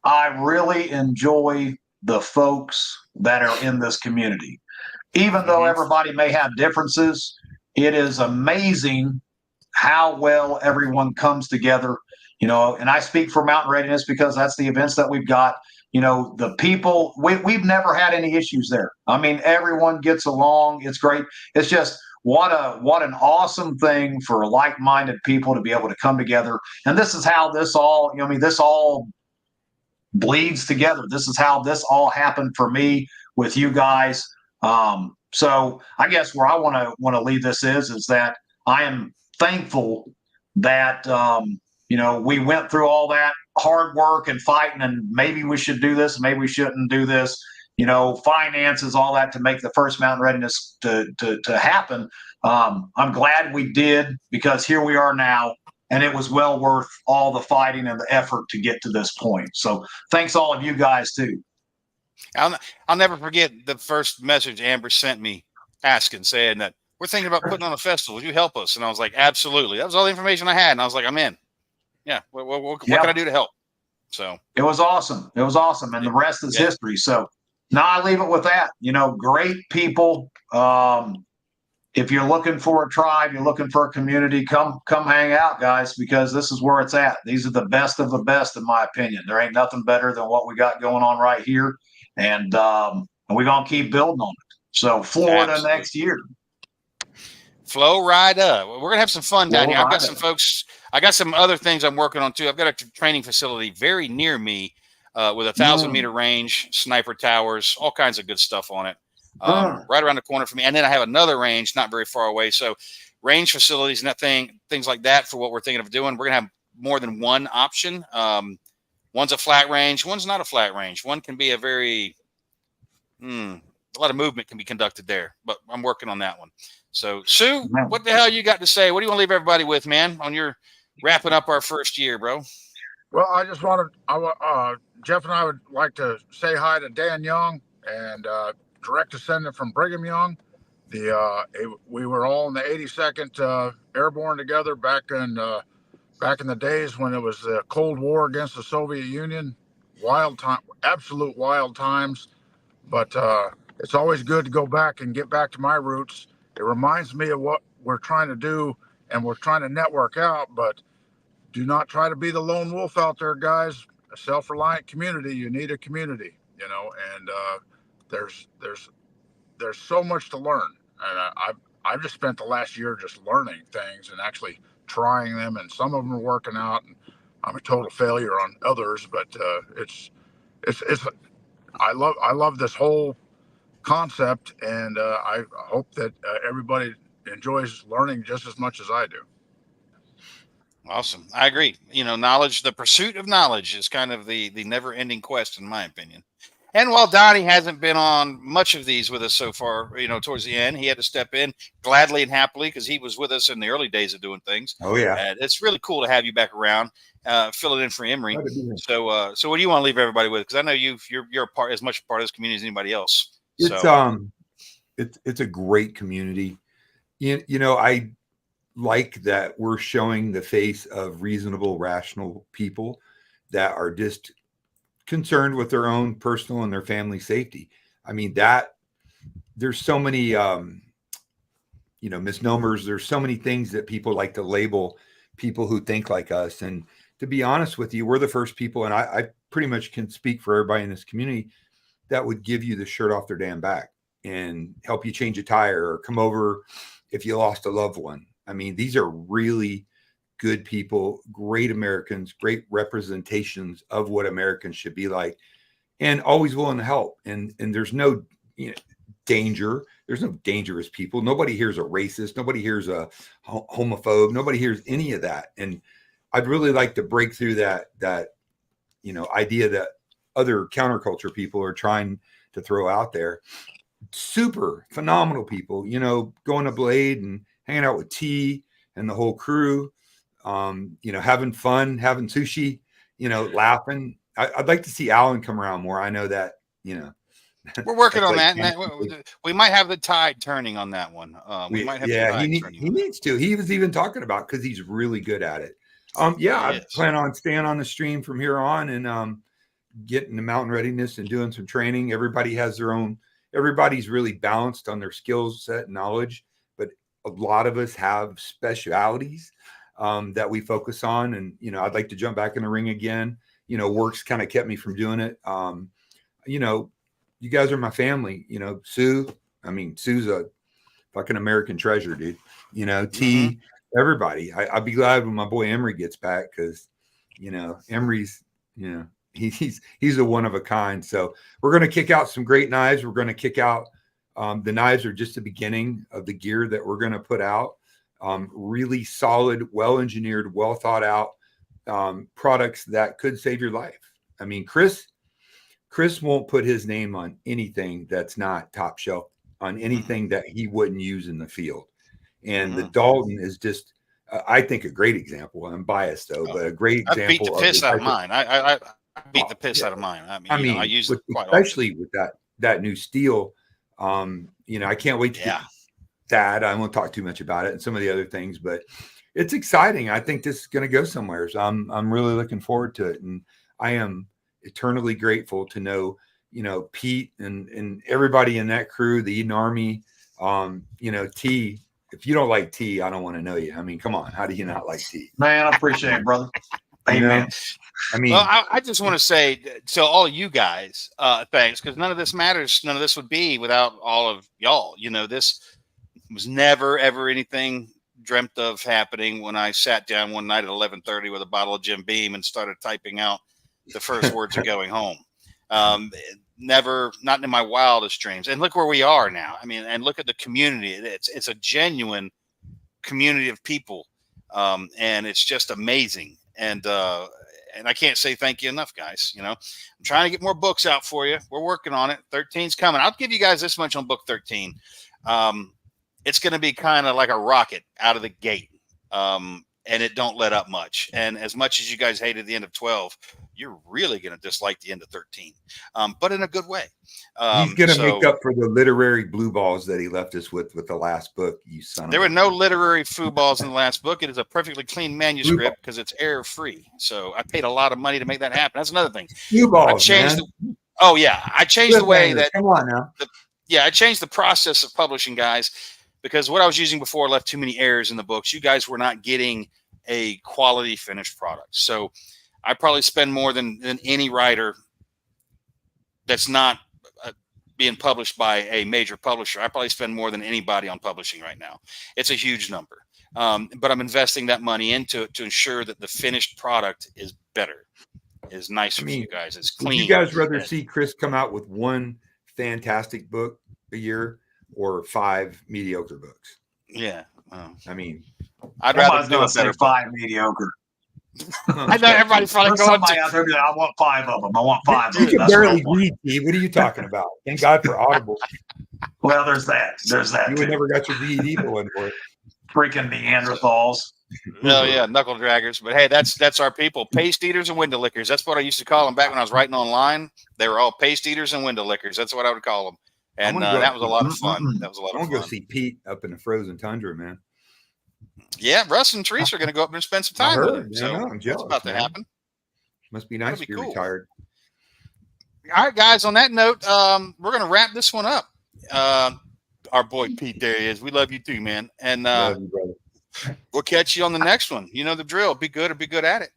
I really enjoy the folks that are in this community. Even though everybody may have differences, it is amazing how well everyone comes together. And I speak for Mountain Readiness because that's the events that we've got. The people, we've never had any issues there. I mean, everyone gets along. It's great. It's just what an awesome thing for like-minded people to be able to come together. And this is how this all bleeds together. This is how this all happened for me with you guys. So I guess where I want to leave this is that I am thankful that we went through all that hard work and fighting, and maybe we should do this, maybe we shouldn't do this. Finances, all that to make the first mountain readiness to happen. I'm glad we did, because here we are now, and it was well worth all the fighting and the effort to get to this point. So thanks all of you guys too. I'll never forget the first message Amber sent me saying that we're thinking about putting on a festival. Would you help us? And I was like, absolutely. That was all the information I had. And I was like, I'm in. Yeah. What can I do to help? So it was awesome. It was awesome. And the rest is history. So now I leave it with that. Great people. If you're looking for a tribe, you're looking for a community, come hang out, guys, because this is where it's at. These are the best of the best, in my opinion. There ain't nothing better than what we got going on right here. And we're going to keep building on it. So Florida Absolutely. Next year. Flow right up. We're going to have some fun down here. I've got some folks. I got some other things I'm working on too. I've got a training facility very near me with 1,000-meter range, sniper towers, all kinds of good stuff on it. Right around the corner from me. And then I have another range not very far away. So range facilities and things like that for what we're thinking of doing. We're going to have more than one option. One's a flat range. One's not a flat range. One can be a very, a lot of movement can be conducted there, but I'm working on that one. So Sue, what the hell you got to say? What do you want to leave everybody with, man, on your wrapping up our first year, bro? Well, I just Jeff and I would like to say hi to Dan Young and, direct descendant from Brigham Young. We were all in the 82nd Airborne together back in the days when it was the Cold War against the Soviet Union. Wild time, absolute wild times. But it's always good to go back and get back to my roots. It reminds me of what we're trying to do, and we're trying to network out. But do not try to be the lone wolf out there, guys. A self-reliant community. You need a community, and there's so much to learn, and I've just spent the last year just learning things and actually trying them, and some of them are working out, and I'm a total failure on others, but I love this whole concept, and I hope that everybody enjoys learning just as much as I do. Awesome. I agree. Knowledge, the pursuit of knowledge is kind of the never-ending quest, in my opinion. And while Donnie hasn't been on much of these with us so far, towards the end, he had to step in gladly and happily because he was with us in the early days of doing things. Oh, yeah. And it's really cool to have you back around, filling in for Emery. So what do you want to leave everybody with? Because I know you're a part, as much a part of this community as anybody else. It's a great community. I like that we're showing the face of reasonable, rational people that are just concerned with their own personal and their family safety. I mean, there's so many, misnomers. There's so many things that people like to label people who think like us. And to be honest with you, we're the first people, and I pretty much can speak for everybody in this community, that would give you the shirt off their damn back and help you change a tire or come over if you lost a loved one. I mean, these are really good people, great Americans, great representations of what Americans should be like, and always willing to help. And there's no danger. There's no dangerous people. Nobody here's a racist. Nobody here's a homophobe. Nobody here's any of that. And I'd really like to break through that idea that other counterculture people are trying to throw out there. Super phenomenal people, going to Blade and hanging out with T and the whole crew, having fun, having sushi, laughing. I'd like to see Alan come around more. I know that, we're working on that. We might have the tide turning on that one. We might have. Yeah, he needs to. He was even talking about, because he's really good at it. I plan on staying on the stream from here on and getting the mountain readiness and doing some training. Everybody has their own. Everybody's really balanced on their skill set and knowledge, but a lot of us have specialities that we focus on. And, I'd like to jump back in the ring again. Work's kind of kept me from doing it. You guys are my family, Sue. I mean, Sue's a fucking American treasure, dude. T, everybody. I'd be glad when my boy Emery gets back, because, Emery's, he's a one of a kind. So we're going to kick out some great knives. We're going to kick out the knives are just the beginning of the gear that we're going to put out. Really solid, well engineered, well thought out products that could save your life. I mean, Chris won't put his name on anything that's not top shelf, on anything that he wouldn't use in the field. And the Dalton is just, I think, a great example. I'm biased though, but a great example. I beat the piss out of mine. I beat the piss out of mine. I mean, I use it quite especially often. with that new steel. I can't wait to get that. I won't talk too much about it and some of the other things, but it's exciting. I think this is going to go somewhere. So I'm really looking forward to it. And I am eternally grateful to know, Pete and everybody in that crew, the Eden Army, T. If you don't like tea, I don't want to know you. I mean, come on. How do you not like tea? Man, I appreciate it, brother. Amen. I mean, well, I just want to say to all you guys, thanks, because none of this matters. None of this would be without all of y'all. This was never, ever anything dreamt of happening when I sat down one night at 11:30 with a bottle of Jim Beam and started typing out the first words of going home. Never, not in my wildest dreams. And look where we are now. I mean, and look at the community. It's a genuine community of people. And it's just amazing. And I can't say thank you enough, guys. I'm trying to get more books out for you. We're working on it. 13's coming. I'll give you guys this much on book 13. It's going to be kind of like a rocket out of the gate. And it don't let up much. And as much as you guys hated the end of 12, you're really going to dislike the end of 13, but in a good way. He's going to make up for the literary blue balls that he left us with the last book. You son. There were no literary foo balls in the last book. It is a perfectly clean manuscript because it's error free. So I paid a lot of money to make that happen. That's another thing. Blue balls, I changed. I changed Good the way man. that. Come on now. I changed the process of publishing, guys, because what I was using before left too many errors in the books. You guys were not getting a quality finished product. So I probably spend more than any writer that's not being published by a major publisher. I probably spend more than anybody on publishing right now. It's a huge number. But I'm investing that money into it to ensure that the finished product is better, is nicer for you guys. It's clean. Would you guys rather see Chris come out with one fantastic book a year or 5 mediocre books? Yeah. I mean, I'd rather do a better 5 mediocre. I know everybody's probably going somebody out there. I want 5 of them. I want 5 of them. You can barely read, Steve. What are you talking about? Thank God for Audible. Well, there's that. You would never got your DED pulling for it. Freaking Neanderthals. Oh yeah, knuckle draggers. But hey, that's our people. Paste eaters and window lickers. That's what I used to call them back when I was writing online. They were all paste eaters and window lickers. That's what I would call them. And that was a lot of fun. That was a lot of fun. I'm going to go see Pete up in the frozen tundra, man. Yeah, Russ and Teresa are going to go up there and spend some time with him. So I'm jealous. That's about to happen. Must be nice to be retired. All right, guys. On that note, we're going to wrap this one up. Our boy Pete, there he is. We love you too, man. And love you, brother. We'll catch you on the next one. You know the drill. Be good or be good at it.